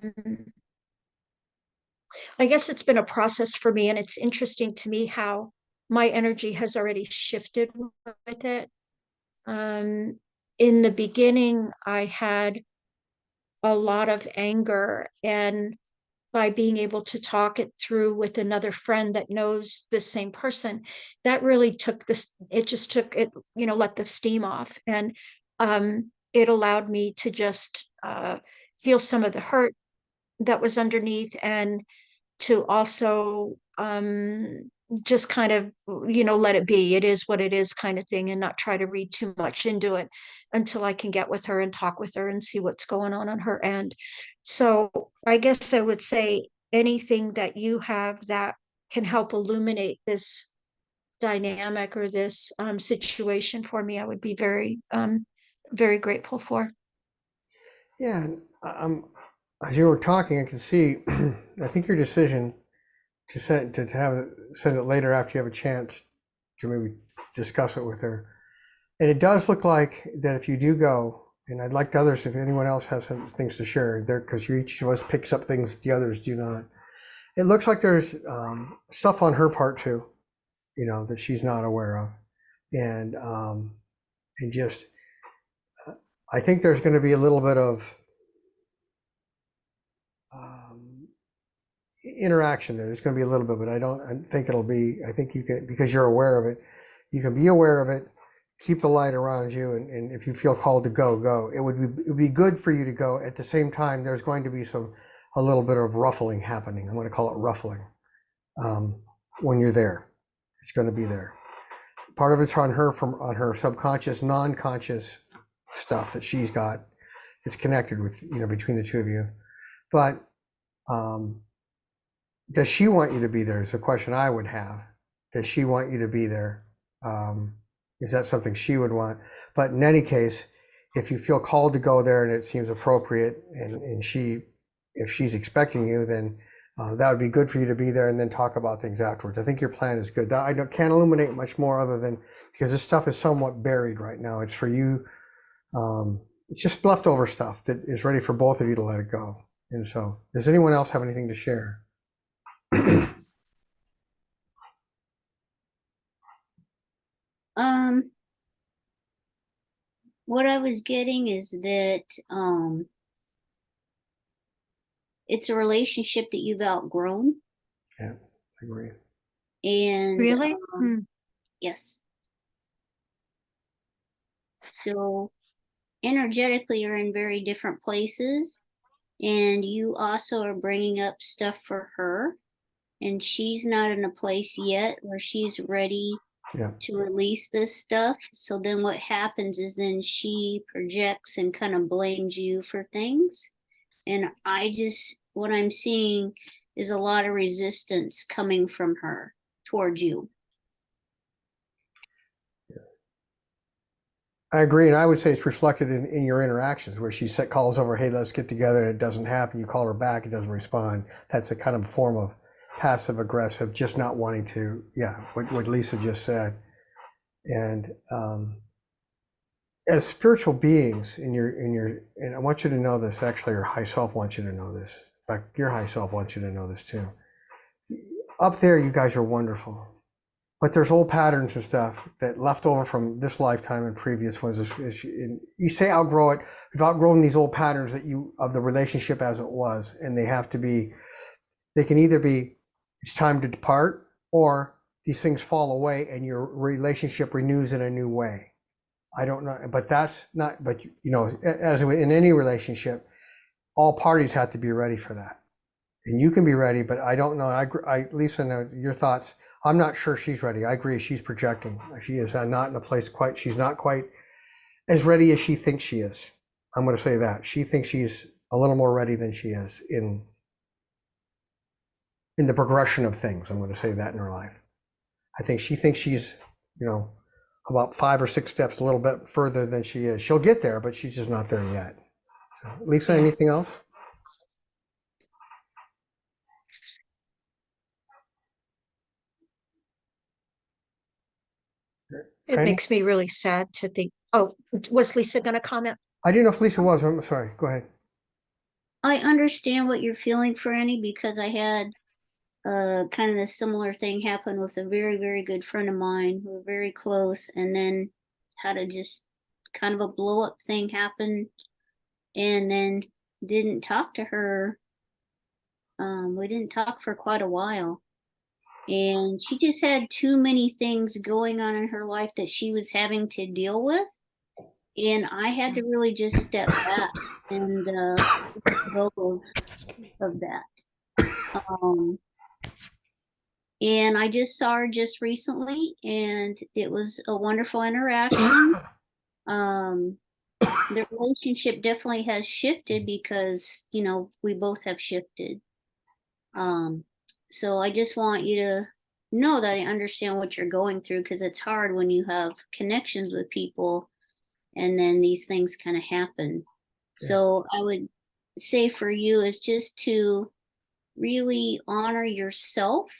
I guess it's been a process for me, and it's interesting to me how my energy has already shifted with it. In the beginning, I had a lot of anger, and by being able to talk it through with another friend that knows the same person, that really took this, it just took it, let the steam off. And it allowed me to just feel some of the hurt that was underneath, and to also just kind of, let it be. It is what it is kind of thing, and not try to read too much into it until I can get with her and talk with her and see what's going on her end. So I guess I would say anything that you have that can help illuminate this dynamic or this situation for me, I would be very, very grateful for. Yeah, and as you were talking, I could see. I think your decision to send it later after you have a chance to maybe discuss it with her, and it does look like that if you do go, and I'd like others, if anyone else has some things to share there, because each of us picks up things the others do not. It looks like there's stuff on her part too, that she's not aware of, and just I think there's going to be a little bit of interaction there. There's going to be a little bit, but I think it'll be. I think you can, because you're aware of it. You can be aware of it. Keep the light around you, and if you feel called to go, go. It would be good for you to go. At the same time, there's going to be a little bit of ruffling happening. I'm going to call it ruffling. When you're there, it's going to be there. Part of it's on her subconscious, non-conscious stuff that she's got. It's connected with, between the two of you. But does she want you to be there is a question I would have. Does she want you to be there? Is that something she would want? But in any case, if you feel called to go there and it seems appropriate, and if she's expecting you, then that would be good for you to be there and then talk about things afterwards. I think your plan is good. I can't illuminate much more other than, because this stuff is somewhat buried right now. It's for you. It's just leftover stuff that is ready for both of you to let it go. And so, does anyone else have anything to share? What I was getting is that it's a relationship that you've outgrown. Yeah, I agree. And Really? yes. So energetically, you're in very different places, and you also are bringing up stuff for her, and she's not in a place yet where she's ready Yeah. to release this stuff. So then what happens is then she projects and kind of blames you for things. And what I'm seeing is a lot of resistance coming from her towards you. I agree, and I would say it's reflected in your interactions where she calls over, hey, let's get together, and it doesn't happen. You call her back, it doesn't respond. That's a kind of form of passive aggressive, just not wanting to, what Lisa just said. And as spiritual beings and I want you to know this, actually, your high self wants you to know this. In fact, your high self wants you to know this too. Up there, you guys are wonderful. But there's old patterns and stuff that left over from this lifetime and previous ones. You say outgrow it. We've outgrown these old patterns of the relationship as it was, and they can either be, it's time to depart, or these things fall away and your relationship renews in a new way. I don't know, but that's not, but as in any relationship, all parties have to be ready for that. And you can be ready, but I don't know. Lisa, your thoughts. I'm not sure she's ready. I agree. She's projecting. She is not in a place she's not quite as ready as she thinks she is. I'm going to say that. She thinks she's a little more ready than she is in the progression of things. I'm going to say that in her life. I think she thinks she's, about 5 or 6 steps a little bit further than she is. She'll get there, but she's just not there yet. So, Lisa, anything else? It makes me really sad to think. Oh, was Lisa going to comment? I didn't know if Lisa was. I'm sorry. Go ahead. I understand what you're feeling, Franny, because I had kind of a similar thing happen with a very, very good friend of mine. We were very close, and then had a just kind of a blow up thing happen, and then didn't talk to her. We didn't talk for quite a while. And she just had too many things going on in her life that she was having to deal with. And I had to really just step back and go of that. And I just saw her just recently, and it was a wonderful interaction. The relationship definitely has shifted because, we both have shifted. So I just want you to know that I understand what you're going through, because it's hard when you have connections with people and then these things kind of happen. Yeah. So I would say for you is just to really honor yourself,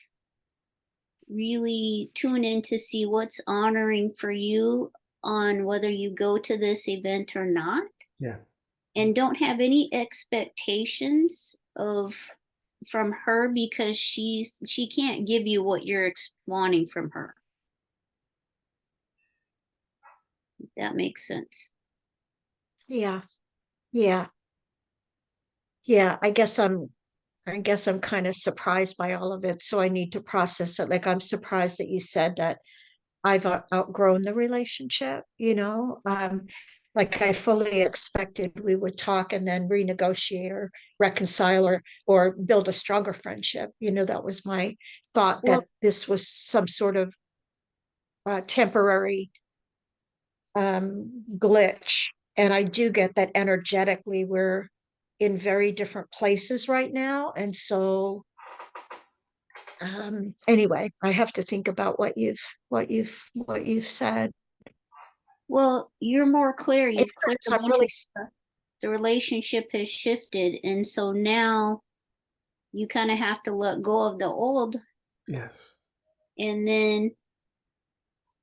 really tune in to see what's honoring for you on whether you go to this event or not. Yeah. And don't have any expectations from her, because she can't give you what you're wanting from her. If that makes sense. Yeah. I guess I'm kind of surprised by all of it, so I need to process it. Like, I'm surprised that you said that I've outgrown the relationship, like I fully expected we would talk and then renegotiate or reconcile or build a stronger friendship. That was my thought, Well, that this was some sort of temporary glitch. And I do get that energetically we're in very different places right now. And so anyway, I have to think about what you've said. well, you're more clear. You've cleared a I'm bunch really of stuff. The relationship has shifted, and so now you kind of have to let go of the old. Yes. And then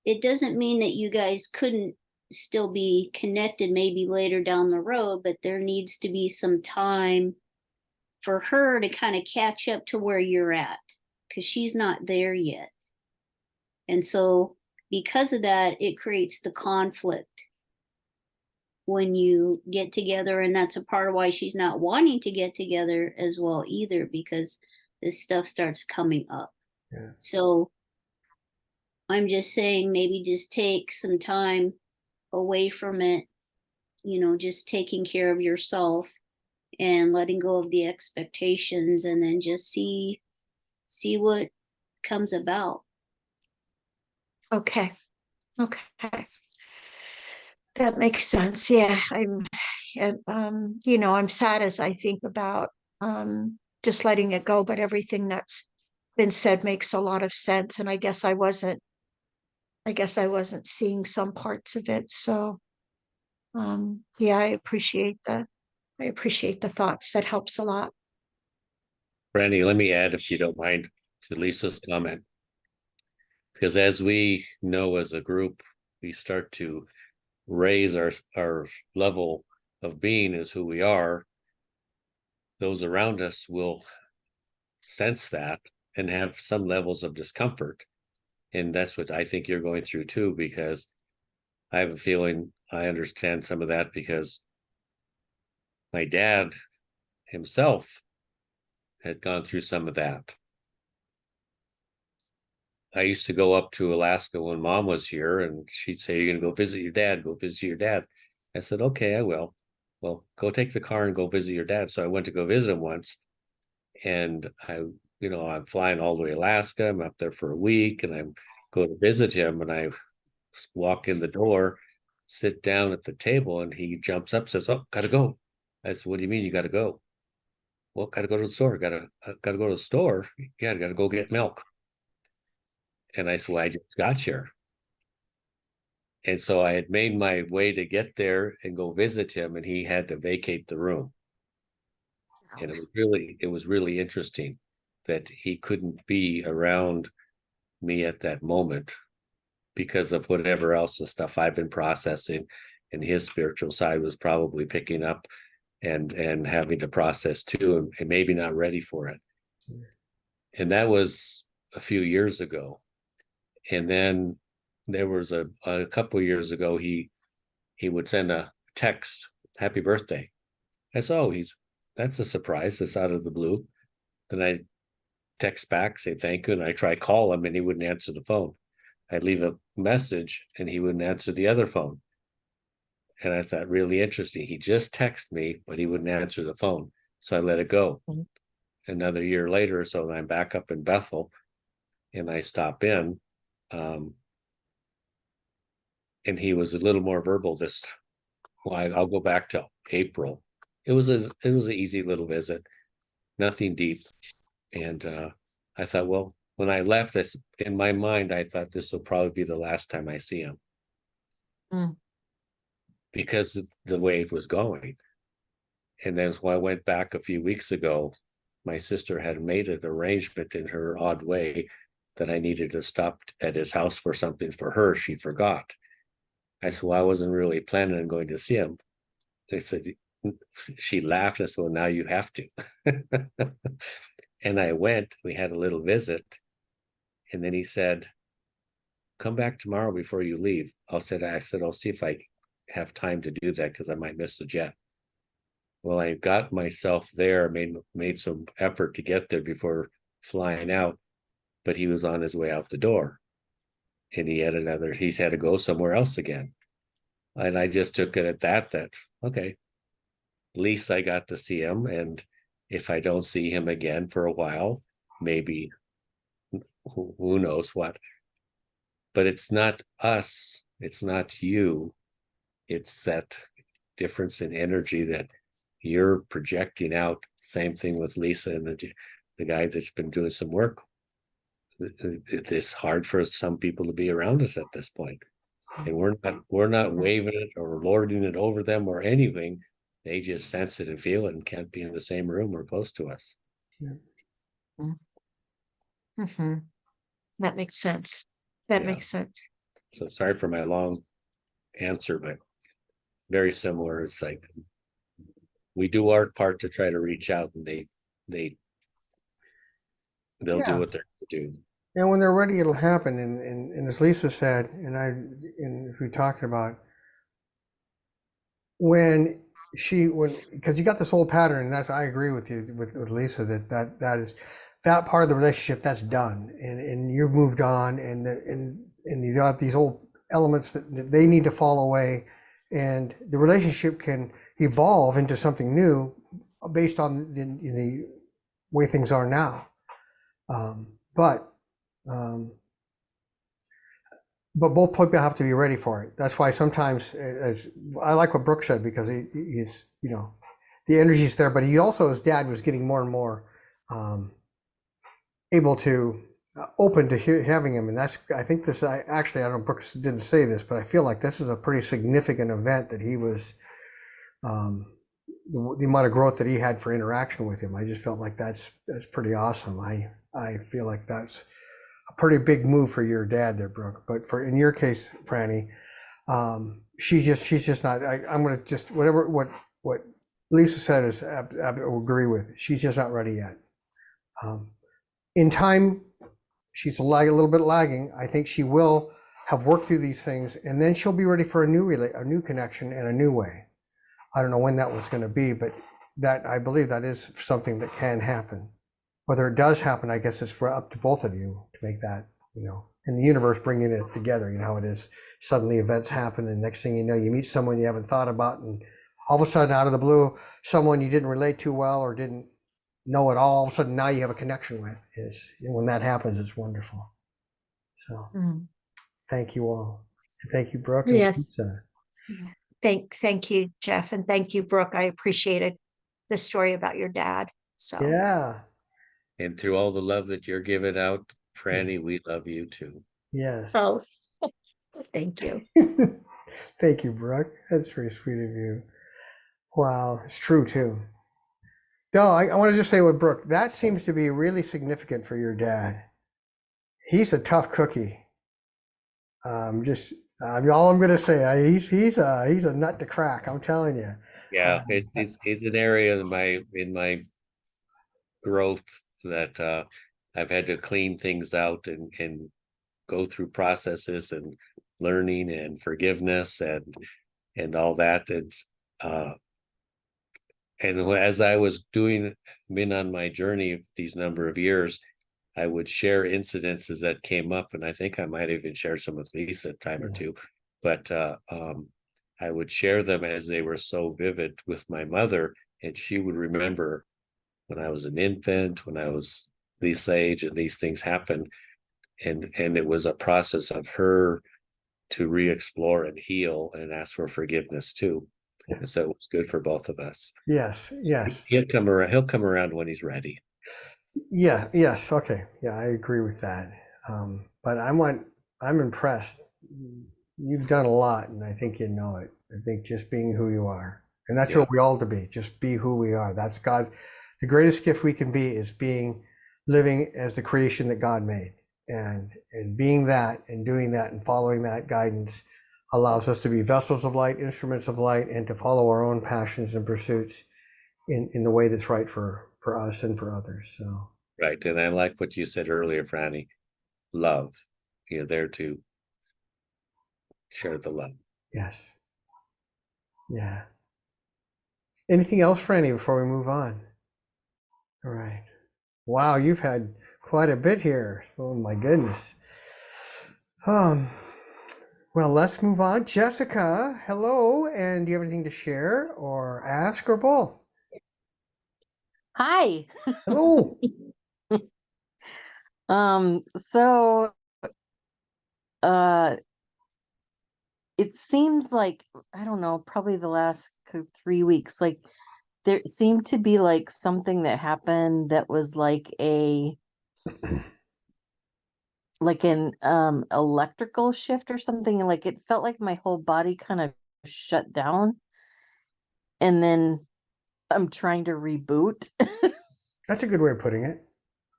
it doesn't mean that you guys couldn't still be connected maybe later down the road, but there needs to be some time for her to kind of catch up to where you're at, because she's not there yet. And so because of that, it creates the conflict when you get together. And that's a part of why she's not wanting to get together as well either, because this stuff starts coming up. Yeah. So I'm just saying, maybe just take some time away from it, just taking care of yourself and letting go of the expectations, and then just see what comes about. Okay. Okay. That makes sense. Yeah. I'm sad as I think about just letting it go, but everything that's been said makes a lot of sense. And I guess I wasn't seeing some parts of it. So yeah, I appreciate the thoughts. That helps a lot. Franny, let me add, if you don't mind, to Lisa's comment. Because as we know as a group, we start to raise our level of being as who we are, those around us will sense that and have some levels of discomfort. And that's what I think you're going through too, because I have a feeling I understand some of that, because my dad himself had gone through some of that. I used to go up to Alaska when Mom was here, and she'd say, "You're going to go visit your dad, go visit your dad." I said, "Okay, I will." Well, go take the car and go visit your dad. So I went to go visit him once, and I'm flying all the way to Alaska. I'm up there for a week, and I'm going to visit him, and I walk in the door, sit down at the table, and he jumps up, says, "Oh, gotta go." I said, "What do you mean you gotta go?" "Well, gotta go to the store. Gotta go to the store." "Yeah, gotta go get milk." And I said, "Well, I just got here." And so I had made my way to get there and go visit him, and he had to vacate the room. And it was really interesting that he couldn't be around me at that moment because of whatever else the stuff I've been processing, and his spiritual side was probably picking up and having to process too, and maybe not ready for it. And that was a few years ago. And then there was a couple of years ago, he would send a text, "Happy birthday." I said, "Oh, that's a surprise. That's out of the blue." Then I text back, say thank you, and I try call him, and he wouldn't answer the phone. I'd leave a message, and he wouldn't answer the other phone. And I thought, really interesting. He just texted me, but he wouldn't answer the phone. So I let it go. Another year later, so I'm back up in Bethel, and I stop in. And he was a little more verbal this. Well, I'll go back to April. It was an easy little visit, nothing deep. And I thought, well, when I left this, in my mind, I thought this will probably be the last time I see him. Because of the way it was going. And then when I went back a few weeks ago, my sister had made an arrangement in her odd way that I needed to stop at his house for something for her. She forgot. I said, "Well, I wasn't really planning on going to see him." They said, she laughed. I said, "Well, now you have to." And I went, we had a little visit. And then he said, "Come back tomorrow before you leave." I said, "I'll see if I have time to do that, because I might miss the jet." Well, I got myself there, made some effort to get there before flying out, but he was on his way out the door. And he's had to go somewhere else again. And I just took it at that, okay, at least I got to see him. And if I don't see him again for a while, maybe who knows what. But it's not us, it's not you. It's that difference in energy that you're projecting out. Same thing with Lisa and the guy that's been doing some work. It's hard for some people to be around us at this point. And we're not waving it or lording it over them or anything. They just sense it and feel it and can't be in the same room or close to us. That makes sense. That Yeah. makes sense. So sorry for my long answer, but very similar. It's like we do our part to try to reach out, and they'll do what they're going to do. And when they're ready, it'll happen. And as Lisa said, and we talking about, because you got this whole pattern, and I agree with you with Lisa that is that part of the relationship that's done, and you've moved on, and you got these old elements that they need to fall away, and the relationship can evolve into something new based on the way things are now. But but both people have to be ready for it. That's why sometimes, as I like what Brooke said, because he's, you know, the energy's there, but he also, his dad was getting more and more able to open to having him, and that's, I think this, I don't know, Brooks didn't say this, but I feel like this is a pretty significant event that he was, the amount of growth that he had for interaction with him. I just felt like that's pretty awesome. I feel like that's a pretty big move for your dad there, Brooke. But for in your case, Franny, she's just not. I'm gonna just what Lisa said is I will agree with. She's just not ready yet. In time, she's a little bit lagging. I think she will have worked through these things, and then she'll be ready for a new connection in a new way. I don't know when that was going to be, but that, I believe that is something that can happen. Whether it does happen, I guess it's up to both of you to make that, you know, in the universe bringing it together. You know how it is. Suddenly events happen, and next thing you know, you meet someone you haven't thought about, and all of a sudden, out of the blue, someone you didn't relate to well or didn't know at all of a sudden now you have a connection with. When that happens, it's wonderful. So thank you all. Thank you, Brooke and Yes. Lisa. Thank you, Jeff, and thank you, Brooke. I appreciated the story about your dad. So Yeah. And through all the love that you're giving out, Franny, we love you too. Yes. oh, thank you. Thank you, Brooke. That's very sweet of you. Wow, it's true too. No, I want to just say with Brooke, that seems to be really significant for your dad. He's a tough cookie. All I'm going to say. He's a nut to crack. I'm telling you. Yeah, it's an area in my growth that I've had to clean things out and go through processes and learning and forgiveness and all that. It's and as I was been on my journey these number of years, I would share incidences that came up, and I think I might even share some with Lisa a time or two, but I would share them as they were so vivid with my mother, and she would remember when I was an infant, when I was this age, and these things happened, and it was a process of her to re-explore and heal and ask for forgiveness too. And so it was good for both of us. Yes. He'll come around. He'll come around when he's ready. Yeah. Yes. Okay. Yeah, I agree with that. But I'm impressed. You've done a lot, and I think you know it. I think just being who you are, and that's what we all to be. Just be who we are. That's God. The greatest gift we can be is living as the creation that God made, and being that, and doing that, and following that guidance allows us to be vessels of light, instruments of light, and to follow our own passions and pursuits in the way that's right for us and for others. So Right. And I like what you said earlier, Franny. Love. You're there to share the love. yes. Yeah. Anything else, Franny, before we move on? All right. Wow, you've had quite a bit here. Oh my goodness. Well, let's move on. Jessica, hello, and do you have anything to share or ask or both? Hi. Hello. So it seems like, I don't know, probably the last 3 weeks, like there seemed to be like something that happened that was like an electrical shift or something. Like it felt like my whole body kind of shut down, and then I'm trying to reboot. That's a good way of putting it.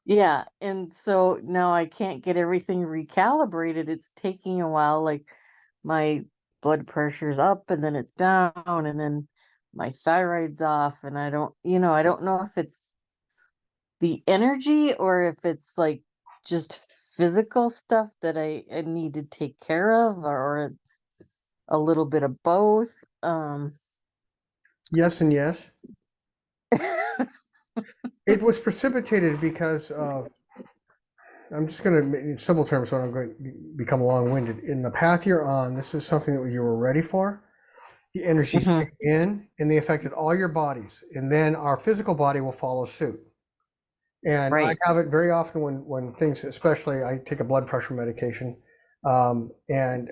Yeah, and so now I can't get everything recalibrated. It's taking a while. Like my blood pressure's up and then it's down, and then my thyroid's off, and I don't know if it's the energy or if it's like just physical stuff that I need to take care of, or a little bit of both. Yes and yes. It was precipitated because of, I'm just going to, in simple terms, so I'm going to become long-winded. In the path you're on, this is something that you were ready for. The energies Mhm. kick in, and they affected all your bodies. And then our physical body will follow suit. And Right. I have it very often when things, especially I take a blood pressure medication, And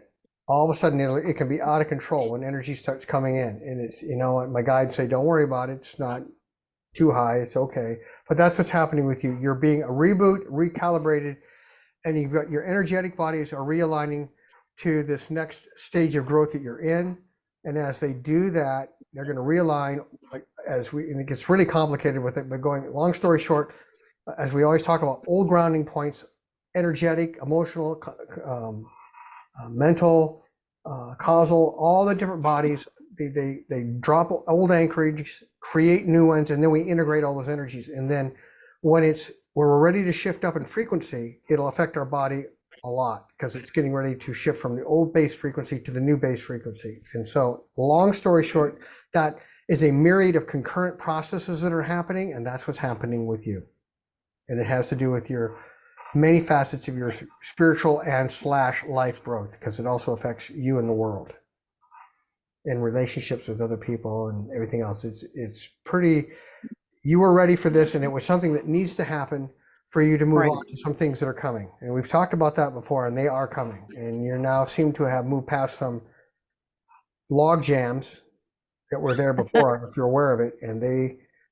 all of a sudden it can be out of control when energy starts coming in, and it's, you know, my guides say, don't worry about it. It's not too high. It's okay. But that's what's happening with you. You're being a reboot, recalibrated, and you've got your energetic bodies are realigning to this next stage of growth that you're in. And as they do that, they're going to realign, like and it gets really complicated with it, but going long story short, as we always talk about, old grounding points, energetic, emotional, mental, causal, all the different bodies, they drop old anchorage, create new ones, and then we integrate all those energies. And then when we're ready to shift up in frequency, it'll affect our body a lot because it's getting ready to shift from the old base frequency to the new base frequency. And so, long story short, that is a myriad of concurrent processes that are happening, and that's what's happening with you. And it has to do with your many facets of your spiritual and / life growth, because it also affects you in the world and relationships with other people and everything else. It's pretty, you were ready for this, and it was something that needs to happen for you to move on to some things that are coming. And we've talked about that before, and they are coming. And you now seem to have moved past some log jams that were there before, if you're aware of it, and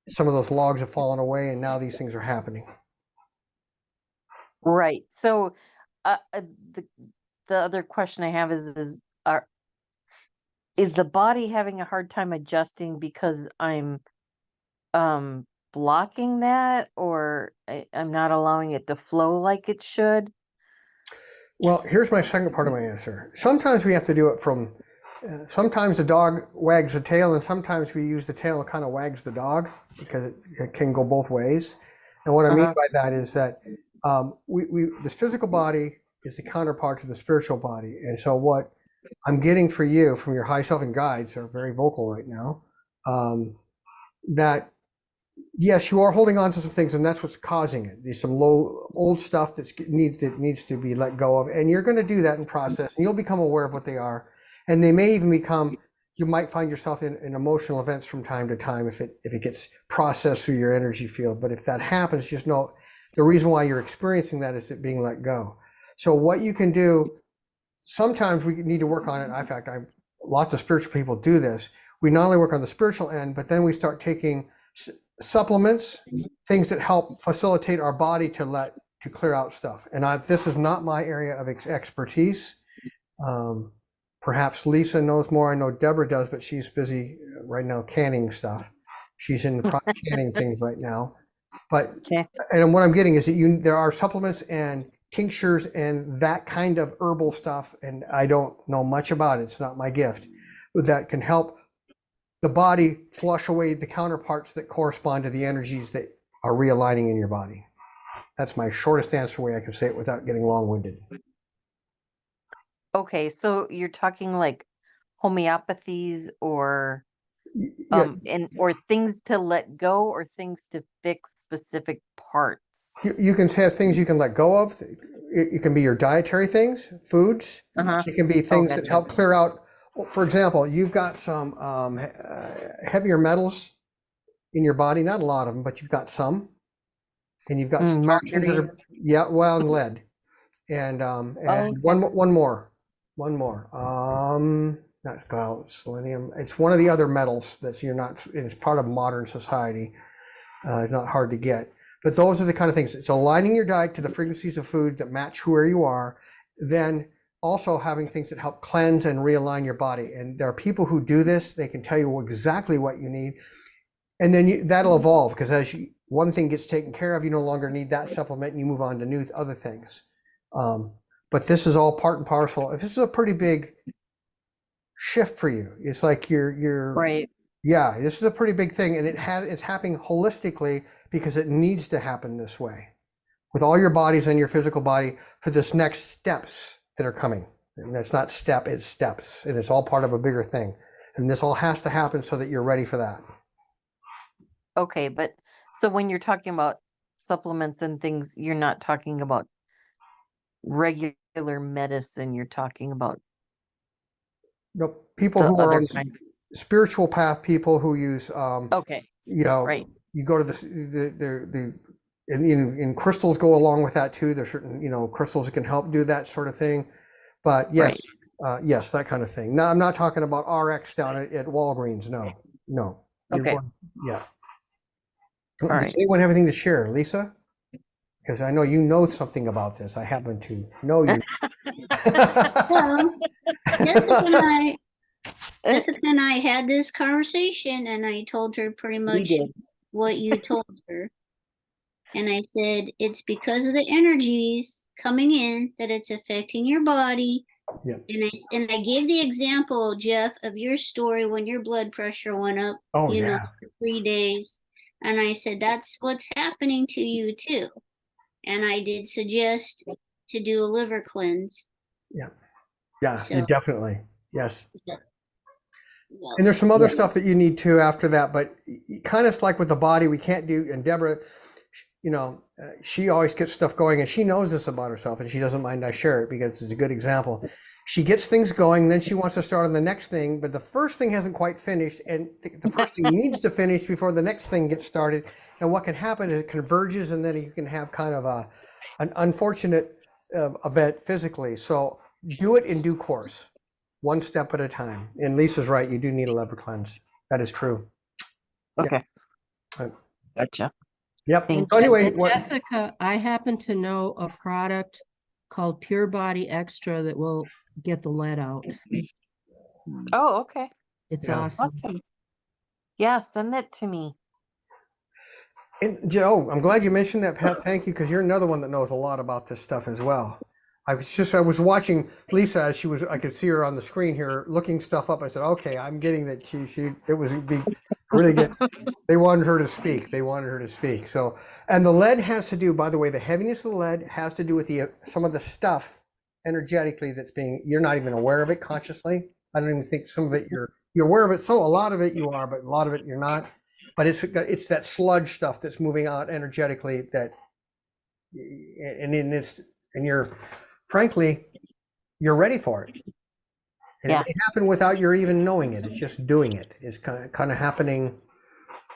some of those logs have fallen away, and now these things are happening. Right. So the other question I have is the body having a hard time adjusting because I'm blocking that, or I'm not allowing it to flow like it should? Well, here's my second part of my answer. Sometimes we have to do it from, sometimes the dog wags the tail, and sometimes we use the tail that kind of wags the dog, because it can go both ways. And what I mean by that is that this physical body is the counterpart to the spiritual body. And so what I'm getting for you from your high self and guides are very vocal right now, that yes, you are holding on to some things, and that's what's causing it. There's some old stuff that needs to be let go of, and you're going to do that in process, and you'll become aware of what they are, and they may even become. You might find yourself in emotional events from time to time if it gets processed through your energy field. But if that happens, just know the reason why you're experiencing that is it being let go. So what you can do, sometimes we need to work on it. In fact, lots of spiritual people do this. We not only work on the spiritual end, but then we start taking supplements, things that help facilitate our body to clear out stuff. And this is not my area of expertise. Perhaps Lisa knows more. I know Deborah does, but she's busy right now canning stuff. She's in the process of canning things right now. But and what I'm getting is that there are supplements and tinctures and that kind of herbal stuff, and I don't know much about it. It's not my gift, that can help the body flush away the counterparts that correspond to the energies that are realigning in your body. That's my shortest answer way I can say it without getting long-winded. Okay, so you're talking like homeopathies or or things to let go, or things to fix specific parts? You can have things you can let go of. It can be your dietary things, foods. It can be things that help clear out. For example, you've got some heavier metals in your body, not a lot of them, but you've got some. And you've got some toxins that are, and lead. And one more. Not selenium. It's one of the other metals that it's part of modern society. It's not hard to get. But those are the kind of things. It's aligning your diet to the frequencies of food that match where you are. Then also having things that help cleanse and realign your body. And there are people who do this. They can tell you exactly what you need. And then that'll evolve, because as one thing gets taken care of, you no longer need that supplement, and you move on to other things. But this is all part and parcel. This is a pretty big shift for you. It's like you're right. Yeah, this is a pretty big thing, and it's happening holistically because it needs to happen this way, with all your bodies and your physical body, for this next steps that are coming. And that's not step, it's steps, and it's all part of a bigger thing. And this all has to happen so that you're ready for that. Okay, but so when you're talking about supplements and things, you're not talking about regular medicine, you're talking about people who are on spiritual path, people who use right. You go to the and crystals go along with that too. There's certain crystals that can help do that sort of thing. But yes, yes, that kind of thing. Now, I'm not talking about RX down at Walgreens. No, no. You're Okay. going, yeah. All Does right. anyone have anything to share, Lisa? Because I know you know something about this. I happen to know you. Well, Jessica and I had this conversation, and I told her pretty We much did. what you told her. And I said, it's because of the energies coming in that it's affecting your body. Yeah. And I gave the example, Jeff, of your story when your blood pressure went up, Oh, you know, yeah. for 3 days. And I said, that's what's happening to you too. And I did suggest to do a liver cleanse. Yeah. Yeah, So, definitely. Yes. well, And there's some other Yeah. stuff that you need to after that, but kind of like with the body, we can't do. And Deborah, you know, she always gets stuff going, and she knows this about herself, and she doesn't mind I share it because it's a good example. She gets things going, then she wants to start on the next thing, but the first thing hasn't quite finished, and the first thing needs to finish before the next thing gets started. And what can happen is it converges, and then you can have kind of an unfortunate event physically. So do it in due course, one step at a time. And Lisa's right, you do need a liver cleanse. That is true. Okay. Right. Gotcha. Yep. Thank So anyway, And Jessica, I happen to know a product called Pure Body Extra that will get the lead out. Oh, okay. It's Yeah. awesome. Awesome. Yeah, send that to me. And Joe, I'm glad you mentioned that, Pat. Thank you, because you're another one that knows a lot about this stuff as well. I was watching Lisa as I could see her on the screen here looking stuff up. I said, okay, I'm getting that it was really good. They wanted her to speak. They wanted her to speak. So, and the lead has to do, by the way, the heaviness of the lead has to do with some of the stuff energetically you're not even aware of it consciously. I don't even think some of it you're aware of it. So a lot of it you are, but a lot of it you're not. But it's that sludge stuff that's moving out energetically and you're frankly you're ready for it. And Yeah. it may happen without your even knowing it. It's just doing it. It's kind of happening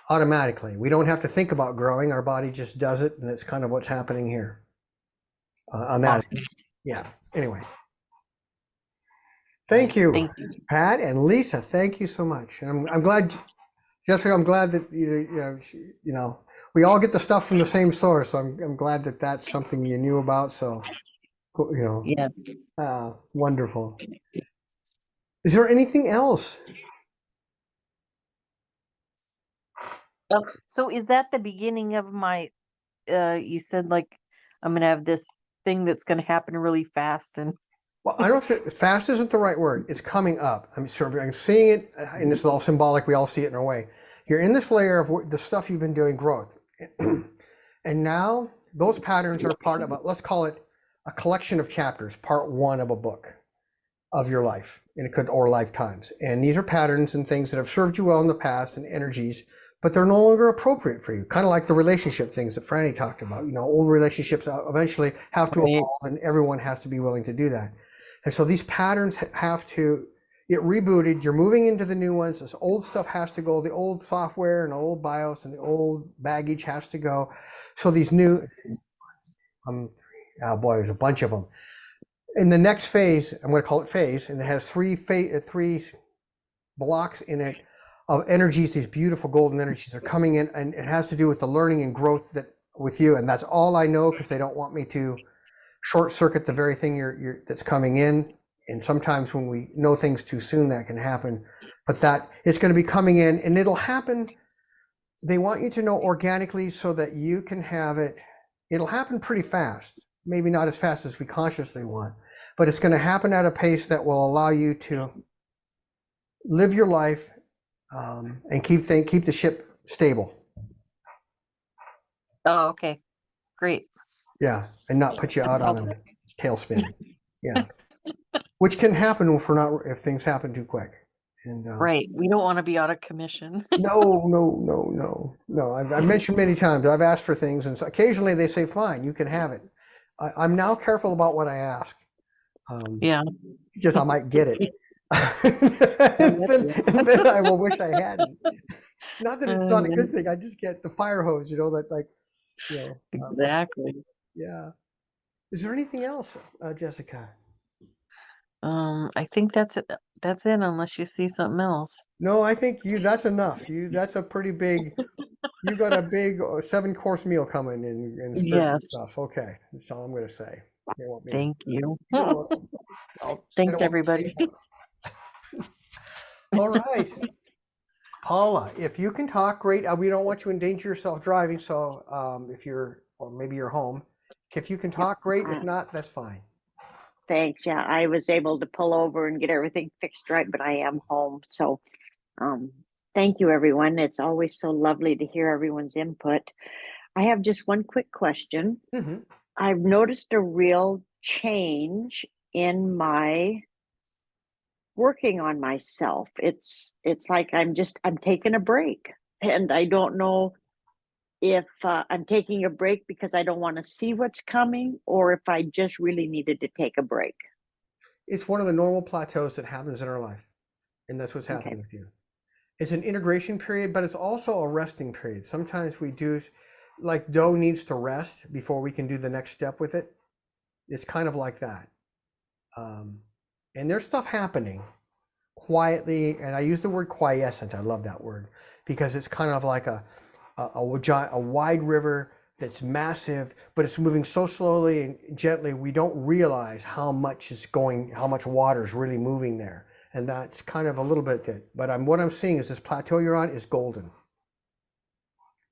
automatically. We don't have to think about growing. Our body just does it, and it's kind of what's happening here. On that, Awesome. yeah. Anyway, thank you, Thank you. Pat and Lisa. Thank you so much. And I'm glad, Jessica. I'm glad that you know we all get the stuff from the same source. So I'm glad that that's something you knew about. So Yes. wonderful. Is there anything else? So is that the beginning of my you said like I'm gonna have this thing that's gonna happen really fast and Well, I don't think fast isn't the right word. It's coming up. I'm seeing it, and this is all symbolic. We all see it in our way. You're in this layer of the stuff you've been doing, growth, and now those patterns are part of let's call it a collection of chapters, part one of a book of your life, and it could or lifetimes. And these are patterns and things that have served you well in the past and energies, but they're no longer appropriate for you. Kind of like the relationship things that Franny talked about. Old relationships eventually have to evolve, and everyone has to be willing to do that. And so these patterns have to get rebooted. You're moving into the new ones. This old stuff has to go. The old software and the old BIOS and the old baggage has to go. So these new, oh boy, there's a bunch of them. In the next phase, I'm going to call it phase, and it has three blocks in it of energies. These beautiful golden energies are coming in, and it has to do with the learning and growth with you. And that's all I know, because they don't want me to short circuit the very thing that's coming in. And sometimes when we know things too soon, that can happen. But that it's going to be coming in, and it'll happen. They want you to know organically so that you can have it. It'll happen pretty fast, maybe not as fast as we consciously want, but it's going to happen at a pace that will allow you to live your life and keep the ship stable. oh, okay. Great. Yeah, and not put you out That's on helpful. a tailspin. Yeah, which can happen if things happen too quick. And Right. We don't want to be out of commission. no. I've mentioned many times. I've asked for things, and so occasionally they say, "Fine, you can have it." I'm now careful about what I ask. Yeah. Because I might get it. and then I will wish I hadn't. Not that it's not a good thing. I just get the fire hose, Exactly. yeah. Is there anything else, Jessica? I think that's it. That's it, unless you see something else. No, I think that's enough. That's a pretty big, you got a big 7-course meal coming in spiritual Yes. stuff. Okay, that's all I'm going to say. You want me to, Thank you. you're welcome. I Thanks, don't want to say everybody. more. All right. Paula, if you can talk, great. We don't want you to endanger yourself driving. So if you're, or maybe you're home, if you can talk, great. If not, that's fine. Thanks. Yeah, I was able to pull over and get everything fixed right, but I am home. So thank you, everyone. It's always so lovely to hear everyone's input. I have just one quick question. Mm-hmm. I've noticed a real change in my working on myself. It's like I'm taking a break, and I don't know if I'm taking a break because I don't want to see what's coming, or if I just really needed to take a break. It's one of the normal plateaus that happens in our life, and that's what's happening with you. It's an integration period, but it's also a resting period. Sometimes we do, like dough needs to rest before we can do the next step with it. It's kind of like that. And there's stuff happening quietly, and I use the word quiescent. I love that word because it's kind of like a wide river that's massive, but it's moving so slowly and gently we don't realize how much water is really moving there. And that's kind of a little bit that, but what I'm seeing is this plateau you're on is golden.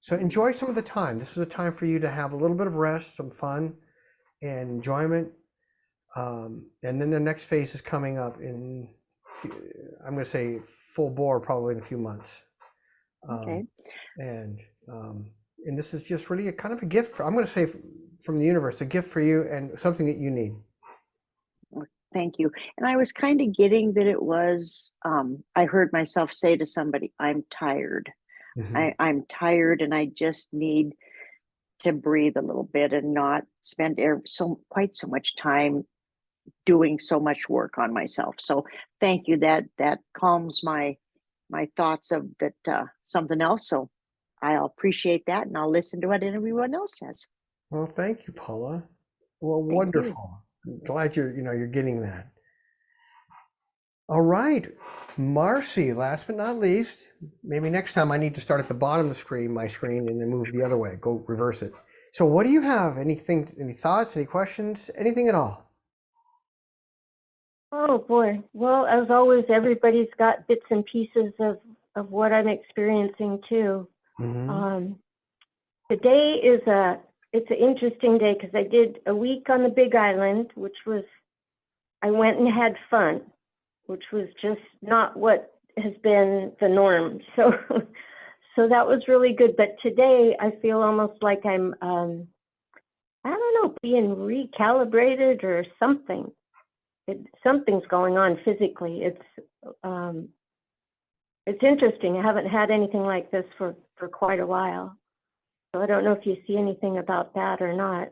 So enjoy some of the time. This is a time for you to have a little bit of rest, some fun and enjoyment. And then the next phase is coming up in, I'm going to say full bore, probably in a few months. Okay. And this is just really a kind of a gift. I'm going to say from the universe, a gift for you and something that you need. Thank you. And I was kind of getting that it was, I heard myself say to somebody, I'm tired. Mm-hmm. I'm tired, and I just need to breathe a little bit and not spend quite so much time doing so much work on myself. So thank you. That calms my thoughts of that something else. So I'll appreciate that, and I'll listen to what everyone else says. Well, thank you, Paula. Well, Thank wonderful. I'm glad you're getting that. All right, Marci, last but not least, maybe next time I need to start at the bottom of my screen, and then move the other way, go reverse it. So what do you have? Any thoughts, any questions, anything at all? Oh boy. Well, as always, everybody's got bits and pieces of what I'm experiencing too. Mm-hmm. Today it's an interesting day because I did a week on the Big Island, I went and had fun, which was just not what has been the norm. So that was really good. But today I feel almost like I'm, I don't know, being recalibrated or something. Something's going on physically. It's interesting. I haven't had anything like this for quite a while. So I don't know if you see anything about that or not.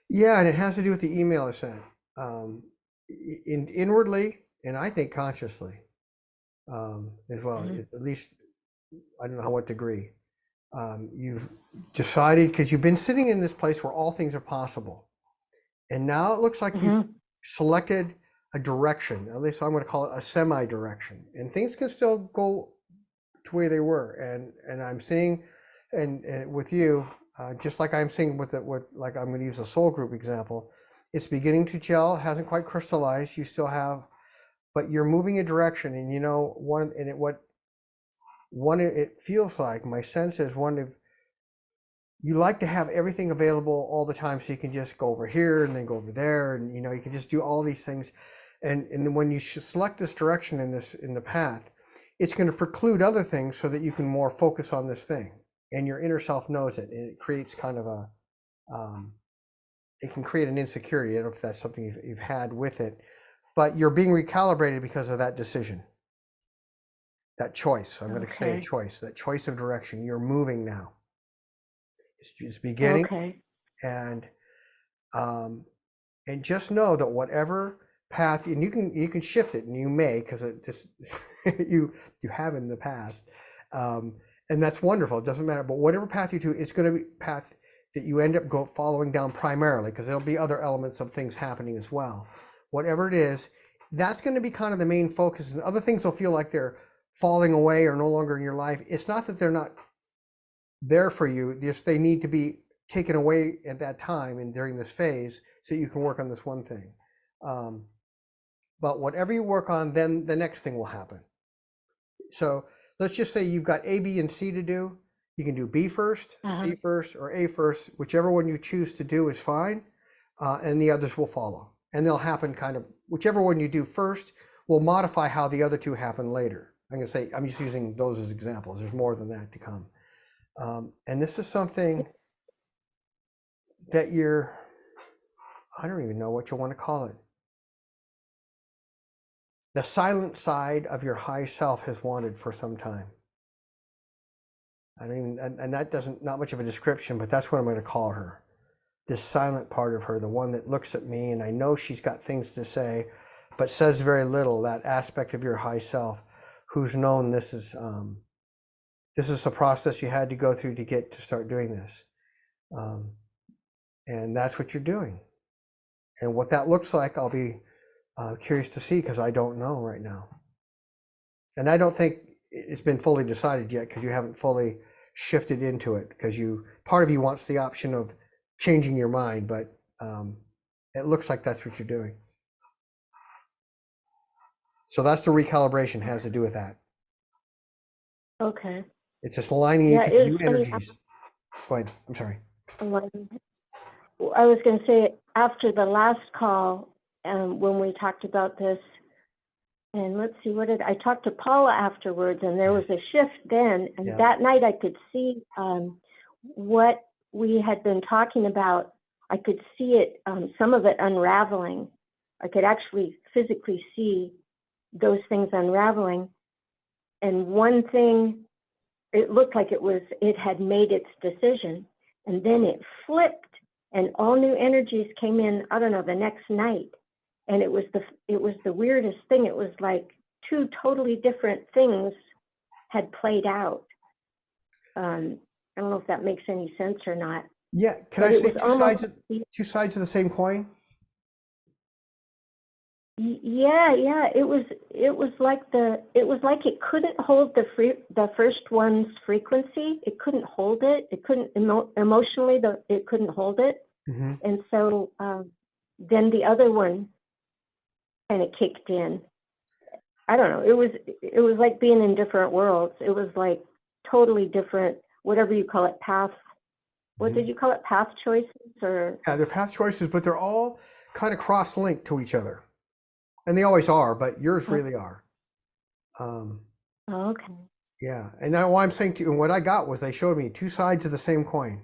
Yeah, and it has to do with the email I sent. Inwardly, and I think consciously as well. Mm-hmm. At least, I don't know what degree. You've decided, because you've been sitting in this place where all things are possible. And now it looks like you've selected a direction, at least I'm going to call it a semi-direction. And things can still go to where they were. And I'm seeing, and with you, just like I'm seeing with like I'm going to use a soul group example, it's beginning to gel, hasn't quite crystallized. You still have, but you're moving a direction, and it feels like, my sense is you like to have everything available all the time, so you can just go over here and then go over there, and you can just do all these things. And then when you select this direction in the path, it's going to preclude other things so that you can more focus on this thing. And your inner self knows it, and it creates kind of it can create an insecurity. I don't know if that's something you've had with it, but you're being recalibrated because of that decision, that choice. I'm going to say a choice, that choice of direction. You're moving now. It's beginning. Okay. And just know that whatever path, and you can shift it, and you may, because it just you have in the past, and that's wonderful. It doesn't matter, but whatever path you do, it's going to be a path that you end up following down primarily, because there'll be other elements of things happening as well. Whatever it is, that's going to be kind of the main focus, and other things will feel like they're falling away or no longer in your life. It's not that they're not there for you, just they need to be taken away at that time and during this phase so you can work on this one thing. But whatever you work on, then the next thing will happen. So let's just say you've got A, B, and C to do. You can do B first, C first, or A first. Whichever one you choose to do is fine, and the others will follow. And they'll happen kind of, whichever one you do first will modify how the other two happen later. I'm going to say, I'm just using those as examples. There's more than that to come. And this is something that I don't even know what you want to call it. The silent side of your high self has wanted for some time. I don't even, and that doesn't, not much of a description, but that's what I'm going to call her. This silent part of her, the one that looks at me and I know she's got things to say, but says very little, that aspect of your high self who's known this is a process you had to go through to get to start doing this. And that's what you're doing. And what that looks like, I'll be curious to see because I don't know right now. And I don't think it's been fully decided yet because you haven't fully shifted into it because part of you wants the option of changing your mind, but it looks like that's what you're doing. So that's the recalibration, has to do with that. Okay. It's just aligning you Yeah, to it was new funny. energies. Go ahead. I'm sorry. I was going to say, after the last call, when we talked about this, and let's see, I talked to Paula afterwards, and there was a shift then, and Yeah. that night I could see what we had been talking about. I could see it, some of it unraveling. I could actually physically see those things unraveling. And one thing, it looked like it had made its decision, and then it flipped, and all new energies came in, I don't know, the next night. And it was the weirdest thing. It was like two totally different things had played out. I don't know if that makes any sense or not. Yeah. Can But I it say was two sides of the same coin? Yeah. It was like it couldn't hold the first one's frequency. It couldn't hold it. It couldn't emotionally. It couldn't hold it. Mm-hmm. And so then the other one kind of kicked in. I don't know. It was like being in different worlds. It was like totally different, whatever you call it, path. What did you call it? Path choices or? Yeah, they're path choices, but they're all kind of cross-linked to each other. And they always are, but yours really are. Okay. Yeah. And now what I'm saying to you, and what I got was they showed me two sides of the same coin.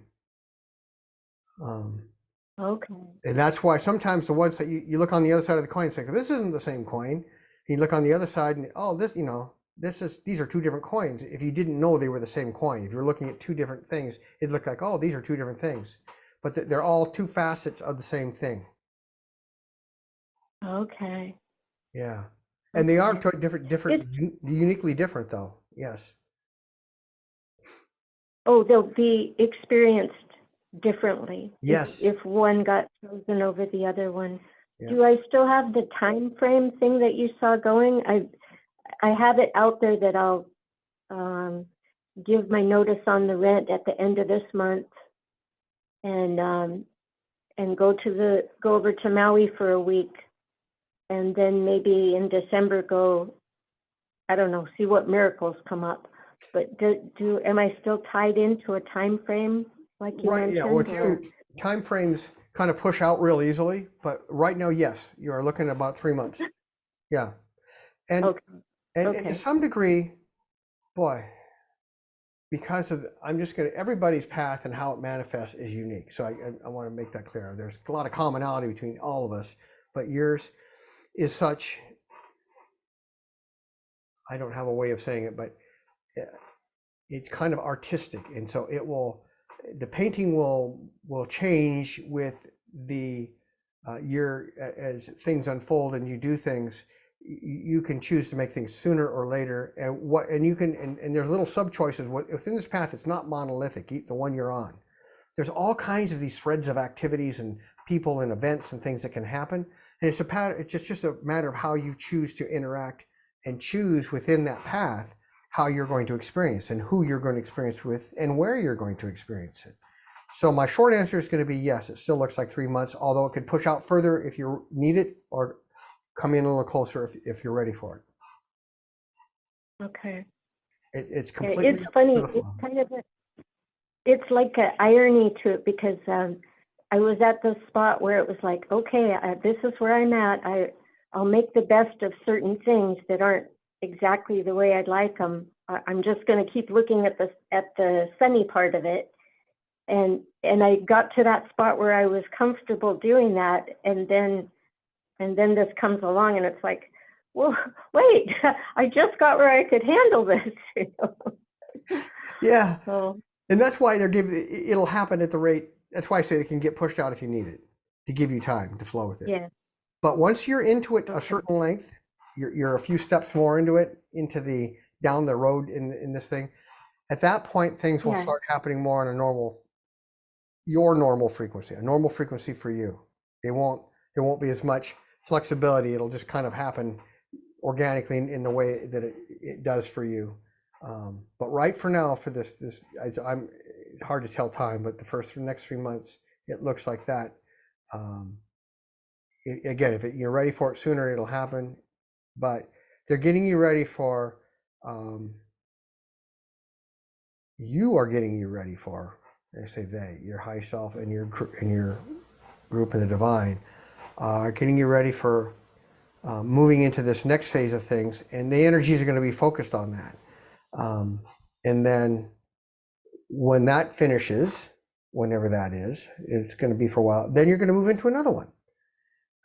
Okay. And that's why sometimes the ones that you look on the other side of the coin and say, this isn't the same coin. You look on the other side and, oh, these are two different coins. If you didn't know they were the same coin, if you're looking at two different things, it'd look like, oh, these are two different things. But they're all two facets of the same thing. Okay. Yeah. And they are Okay. uniquely different though. Yes. Oh, they'll be experienced differently. Yes. If one got chosen over the other one. Yeah. Do I still have the time frame thing that you saw going? I have it out there that I'll give my notice on the rent at the end of this month, and go over to Maui for a week, and then maybe in December go, I don't know, see what miracles come up. But am I still tied into a time frame like you Right. mentioned? Yeah. With you, time frames kind of push out real easily, but right now, yes, you are looking at about 3 months. Yeah. And Okay. and to some degree, boy, because of everybody's path and how it manifests is unique. So I want to make that clear. There's a lot of commonality between all of us, but yours is such, I don't have a way of saying it, but it's kind of artistic. And so the painting will change with as things unfold and you do things. You can choose to make things sooner or later, and there's little sub choices within this path. It's not monolithic, the one you're on. There's all kinds of these threads of activities and people and events and things that can happen, And it's a pattern. It's just a matter of how you choose to interact and choose within that path how you're going to experience and who you're going to experience with and where you're going to experience it. So my short answer is going to be yes, it still looks like 3 months, although it could push out further if you need it, or come in a little closer if you're ready for it. Okay. It's Yeah, completely it's up funny. to the It's flow. kind of it's like an irony to it because I was at the spot where it was like, okay, this is where I'm at. I'll make the best of certain things that aren't exactly the way I'd like them. I'm just going to keep looking at the sunny part of it, and I got to that spot where I was comfortable doing that, and then this comes along, and it's like, well, wait, I just got where I could handle this. You know? Yeah. So And that's why it'll happen at the rate. That's why I say it can get pushed out if you need it to give you time to flow with it. yeah, But once you're into it a okay, certain length, you're a few steps more into it, into the down the road in this thing. At that point, things will yeah, start happening more on your normal frequency, a normal frequency for you. There won't be as much flexibility. It'll just kind of happen organically in the way that it does for you. But right for now, for I'm hard to tell time, but the next 3 months, it looks like that. Again, if you're ready for it sooner, it'll happen. But they're getting you ready for. You are getting you ready for. They say your high self and your group in the divine are getting you ready for moving into this next phase of things, and the energies are going to be focused on that. And then when that finishes, whenever that is, it's going to be for a while. Then you're going to move into another one,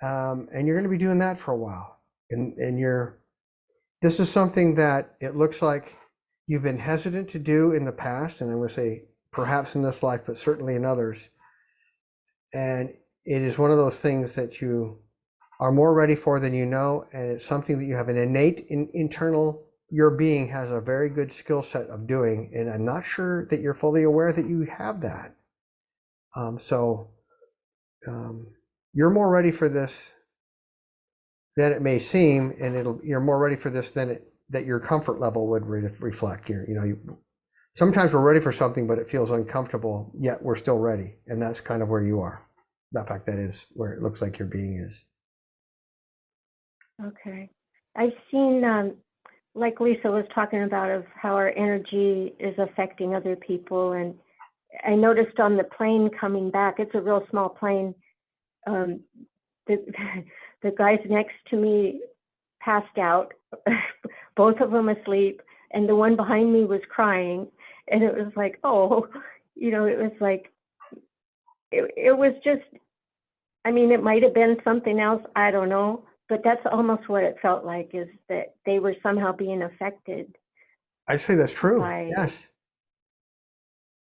and you're going to be doing that for a while. And this is something that it looks like you've been hesitant to do in the past, and I'm going to say perhaps in this life, but certainly in others. And it is one of those things that you are more ready for than you know, and it's something that you have an innate internal. Your being has a very good skill set of doing, and I'm not sure that you're fully aware that you have that. So you're more ready for this than it may seem, and you're more ready for this than that your comfort level would reflect. Sometimes we're ready for something, but it feels uncomfortable, yet we're still ready, and that's kind of where you are. In fact, that is where it looks like your being is. okay. I've seen, like Lisa was talking about, of how our energy is affecting other people, and I noticed on the plane coming back, it's a real small plane. The the guys next to me passed out, both of them asleep, and the one behind me was crying, and it was like, oh, it was like, it was just, I mean, it might have been something else, I don't know, but that's almost what it felt like, is that they were somehow being affected I'd say that's true. by, Yes.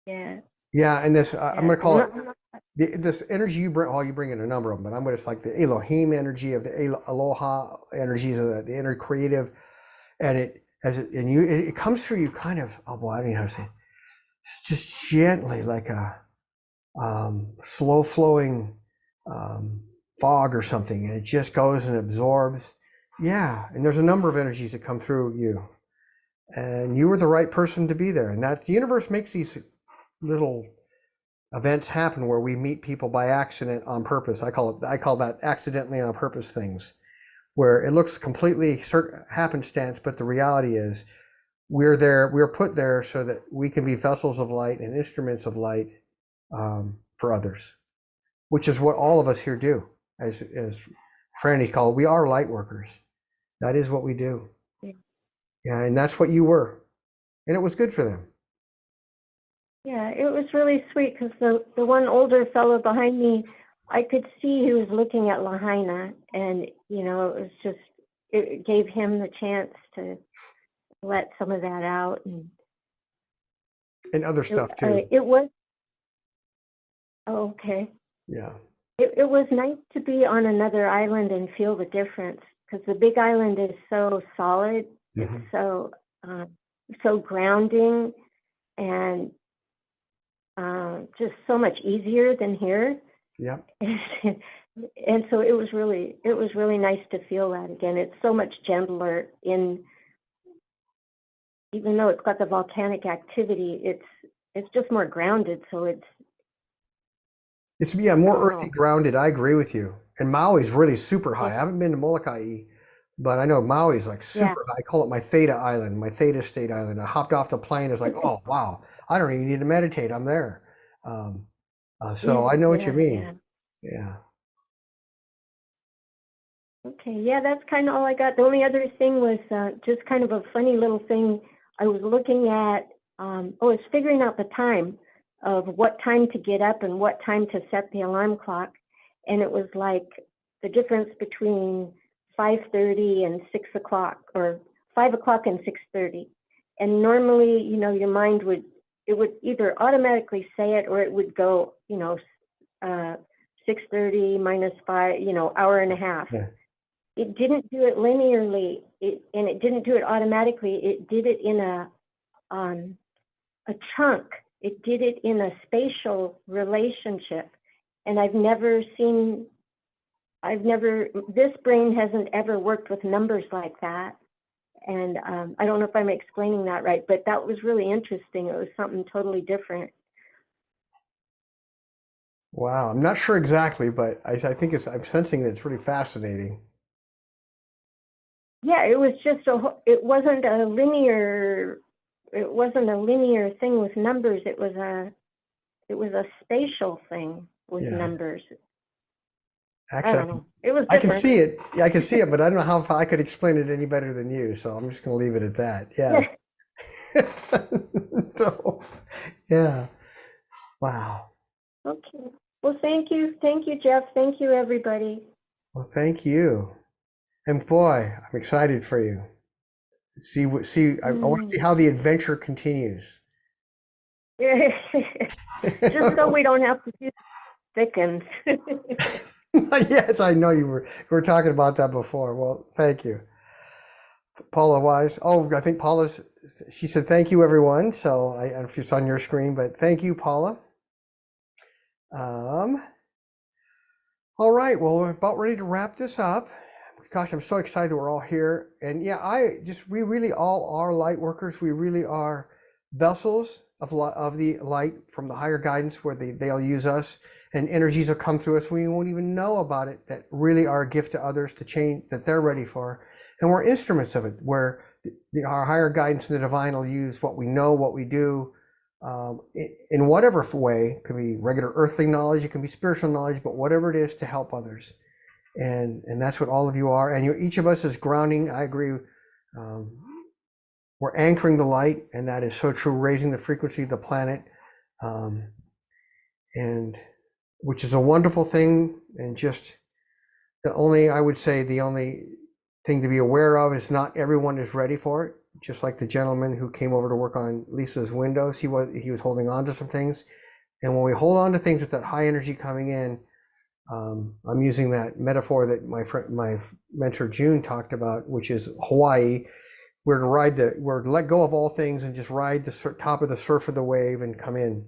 yeah. Yeah, and this I'm going to call it I'm not- this energy you bring. Well, you bring in a number of them, but I'm going to like the Elohim energy of the Aloha energies of the inner creative, and it comes through you kind of. Oh boy, I don't know how to say it. It's just gently, like a slow flowing fog or something, and it just goes and absorbs. Yeah, and there's a number of energies that come through you, and you were the right person to be there, and that the universe makes these little events happen where we meet people by accident on purpose. I call that accidentally on purpose things, where it looks completely happenstance, but the reality is we're put there so that we can be vessels of light and instruments of light for others, which is what all of us here do. As Franny called, we are light workers. That is what we do. Yeah, and that's what you were, and it was good for them. Yeah, it was really sweet because the one older fellow behind me, I could see he was looking at Lahaina, and it was just, it gave him the chance to let some of that out, And other stuff too. It was okay. Yeah. It was nice to be on another island and feel the difference, because the big island is so solid. Mhm. It's so grounding, and just so much easier than here. Yeah. And so it was really nice to feel that again. It's so much gentler even though it's got the volcanic activity, it's just more grounded. So It's more don't earthy know. grounded. I agree with you. And Maui's really super high. I Yeah. haven't been to Molokai, but I know Maui's like Yeah. super high. I call it my Theta Island, my Theta State Island. I hopped off the plane. It's like, oh wow, I don't even need to meditate. I'm there. So I know what you Yeah, mean. yeah. Yeah. Okay, yeah, that's kind of all I got. The only other thing was just kind of a funny little thing. I was looking at, it's figuring out the time of what time to get up and what time to set the alarm clock. And it was like the difference between 5:30 and 6 o'clock, or 5 o'clock and 6:30. And normally, your mind would either automatically say it, or it would go, 6:30 minus 5, hour and a half. Yeah. It didn't do it linearly, and it didn't do it automatically. It did it in a chunk. It did it in a spatial relationship. And this brain hasn't ever worked with numbers like that. And I don't know if I'm explaining that right, but that was really interesting. It was something totally different. Wow. I'm not sure exactly, but I think I'm sensing that it's really fascinating. Yeah, it was just it wasn't a linear thing with numbers. It was a spatial thing with Yeah. numbers. I Actually, don't know. It was I can different. see it. Yeah, I can see it, but I don't know how I could explain it any better than you. So I'm just going to leave it at that. Yeah. So, yeah. Wow. Okay. Well, thank you. Thank you, Jeff. Thank you, everybody. Well, thank you. And boy, I'm excited for you. I want to see how the adventure continues. Just so we don't have to do thickens. Yes, I know we were talking about that before. Well, thank you. Paula Wise. Oh, I think she said, thank you, everyone. So I don't know if it's on your screen, but thank you, Paula. All right, well, we're about ready to wrap this up. Gosh, I'm so excited that we're all here. And yeah, we really all are light workers. We really are vessels of the light from the higher guidance, where they'll use us, and energies will come through us. We won't even know about it, that really are a gift to others to change, that they're ready for. And we're instruments of it, where our higher guidance and the divine will use what we know, what we do, in whatever way. It could be regular earthly knowledge, it can be spiritual knowledge, but whatever it is, to help others. And that's what all of you are. And each of us is grounding. I agree. We're anchoring the light, and that is so true, raising the frequency of the planet, and which is a wonderful thing. And just I would say the only thing to be aware of is not everyone is ready for it. Just like the gentleman who came over to work on Lisa's windows, he was holding on to some things. And when we hold on to things with that high energy coming in, I'm using that metaphor that my mentor June talked about, which is Hawaii. We're to let go of all things and just ride the top of the surf of the wave and come in.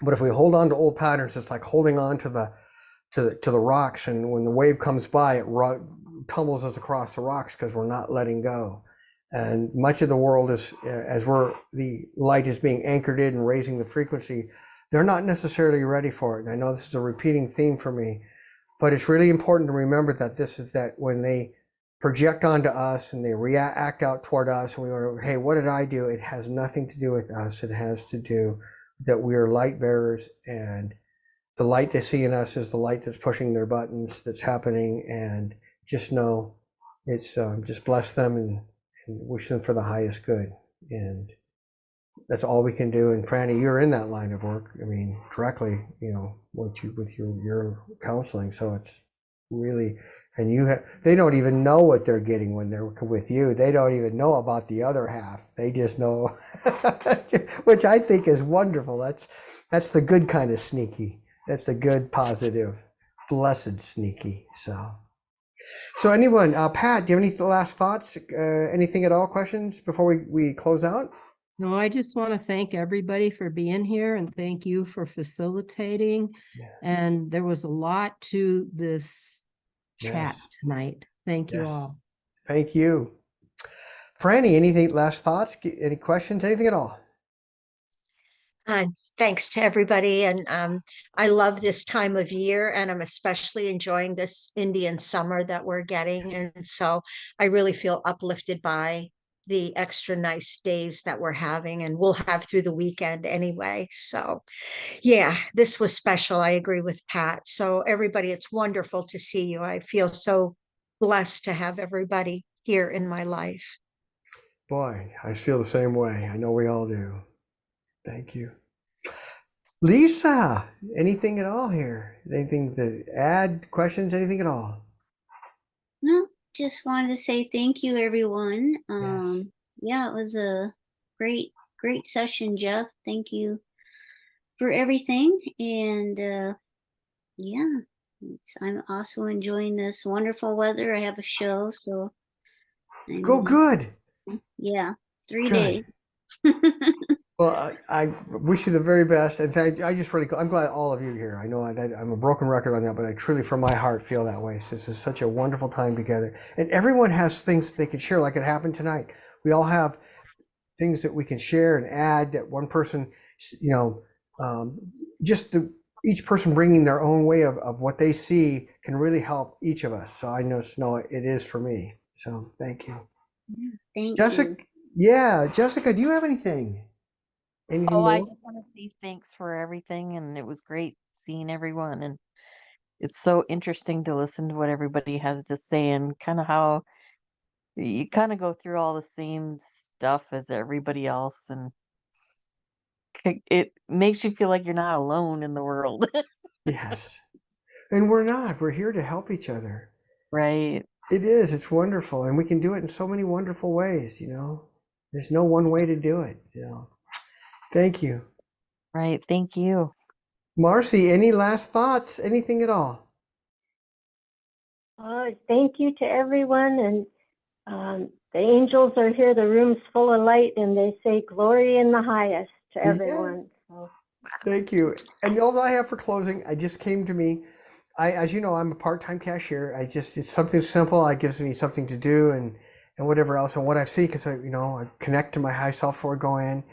But if we hold on to old patterns, it's like holding on to the rocks, and when the wave comes by, it tumbles us across the rocks because we're not letting go. And much of the world is, as the light is being anchored in and raising the frequency, they're not necessarily ready for it. And I know this is a repeating theme for me, but it's really important to remember that when they project onto us and they act out toward us, and we were, hey, what did I do? It has nothing to do with us. It has to do that we are light bearers, and the light they see in us is the light that's pushing their buttons, that's happening. And just know it's just bless them and wish them for the highest good. And that's all we can do. And Franny, you're in that line of work. I mean, directly, with your counseling. So it's really, and they don't even know what they're getting when they're with you. They don't even know about the other half. They just know, which I think is wonderful. That's the good kind of sneaky. That's the good, positive, blessed sneaky. So anyone, Pat, do you have any last thoughts? Anything at all? Questions before we close out? No, I just want to thank everybody for being here and thank you for facilitating. Yeah. And there was a lot to this chat Yes. tonight. Thank you Yes. all. Thank you. Franny, anything, last thoughts? Any questions? Anything at all? Thanks to everybody. And I love this time of year, and I'm especially enjoying this Indian summer that we're getting. And so I really feel uplifted by the extra nice days that we're having and we'll have through the weekend anyway. So yeah, this was special. I agree with Pat. So everybody, it's wonderful to see you. I feel so blessed to have everybody here in my life. Boy, I feel the same way. I know we all do. Thank you. Lisa, anything at all here? Anything to add? Questions? Anything at all? No, just wanted to say thank you, everyone. Yes. Yeah, it was a great session, Jeff. Thank you for everything. And yeah, I'm also enjoying this wonderful weather. I have a show, so Go good. Yeah, 3 Good. days. Well, I wish you the very best, and I just really, I'm glad all of you are here. I know I'm a broken record on that, but I truly, from my heart, feel that way. This is such a wonderful time together, and everyone has things they can share, like it happened tonight. We all have things that we can share and add. That one person, you know, each person bringing their own way of what they see can really help each of us. So I know it is for me. So thank you, Thank Jessica. you. Yeah, Jessica, do you have anything? Anything Oh, I more? just want to say thanks for everything, and it was great seeing everyone. And it's so interesting to listen to what everybody has to say and kind of how you kind of go through all the same stuff as everybody else, and it makes you feel like you're not alone in the world. Yes. And we're not. We're here to help each other. Right. It is. It's wonderful. And we can do it in so many wonderful ways, There's no one way to do it, Thank you. Right. Thank you. Marci, any last thoughts? Anything at all? Thank you to everyone. And the angels are here. The room's full of light, and they say glory in the highest to Yeah. everyone. So. Thank you. And all I have for closing, I just came to me. As you know, I'm a part-time cashier. It's something simple. It gives me something to do and whatever else. And what I see, because I connect to my high self before I go in.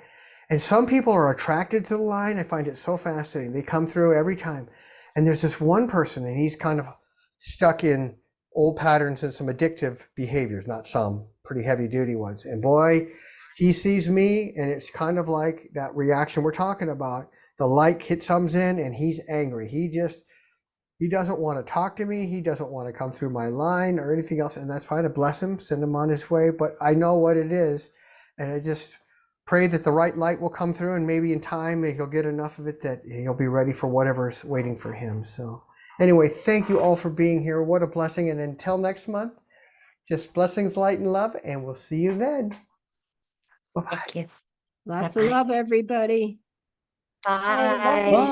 And some people are attracted to the line. I find it so fascinating. They come through every time. And there's this one person, and he's kind of stuck in old patterns and some addictive behaviors, not some, pretty heavy duty ones. And boy, he sees me, and it's kind of like that reaction we're talking about. The light comes in, and he's angry. He doesn't want to talk to me. He doesn't want to come through my line or anything else. And that's fine. I bless him, send him on his way. But I know what it is. And I just pray that the right light will come through, and maybe in time he'll get enough of it that he'll be ready for whatever's waiting for him. So anyway, thank you all for being here. What a blessing. And until next month, just blessings, light, and love. And we'll see you then. Bye-bye. Thank you. Lots of Bye-bye. love, everybody. I love Bye. you.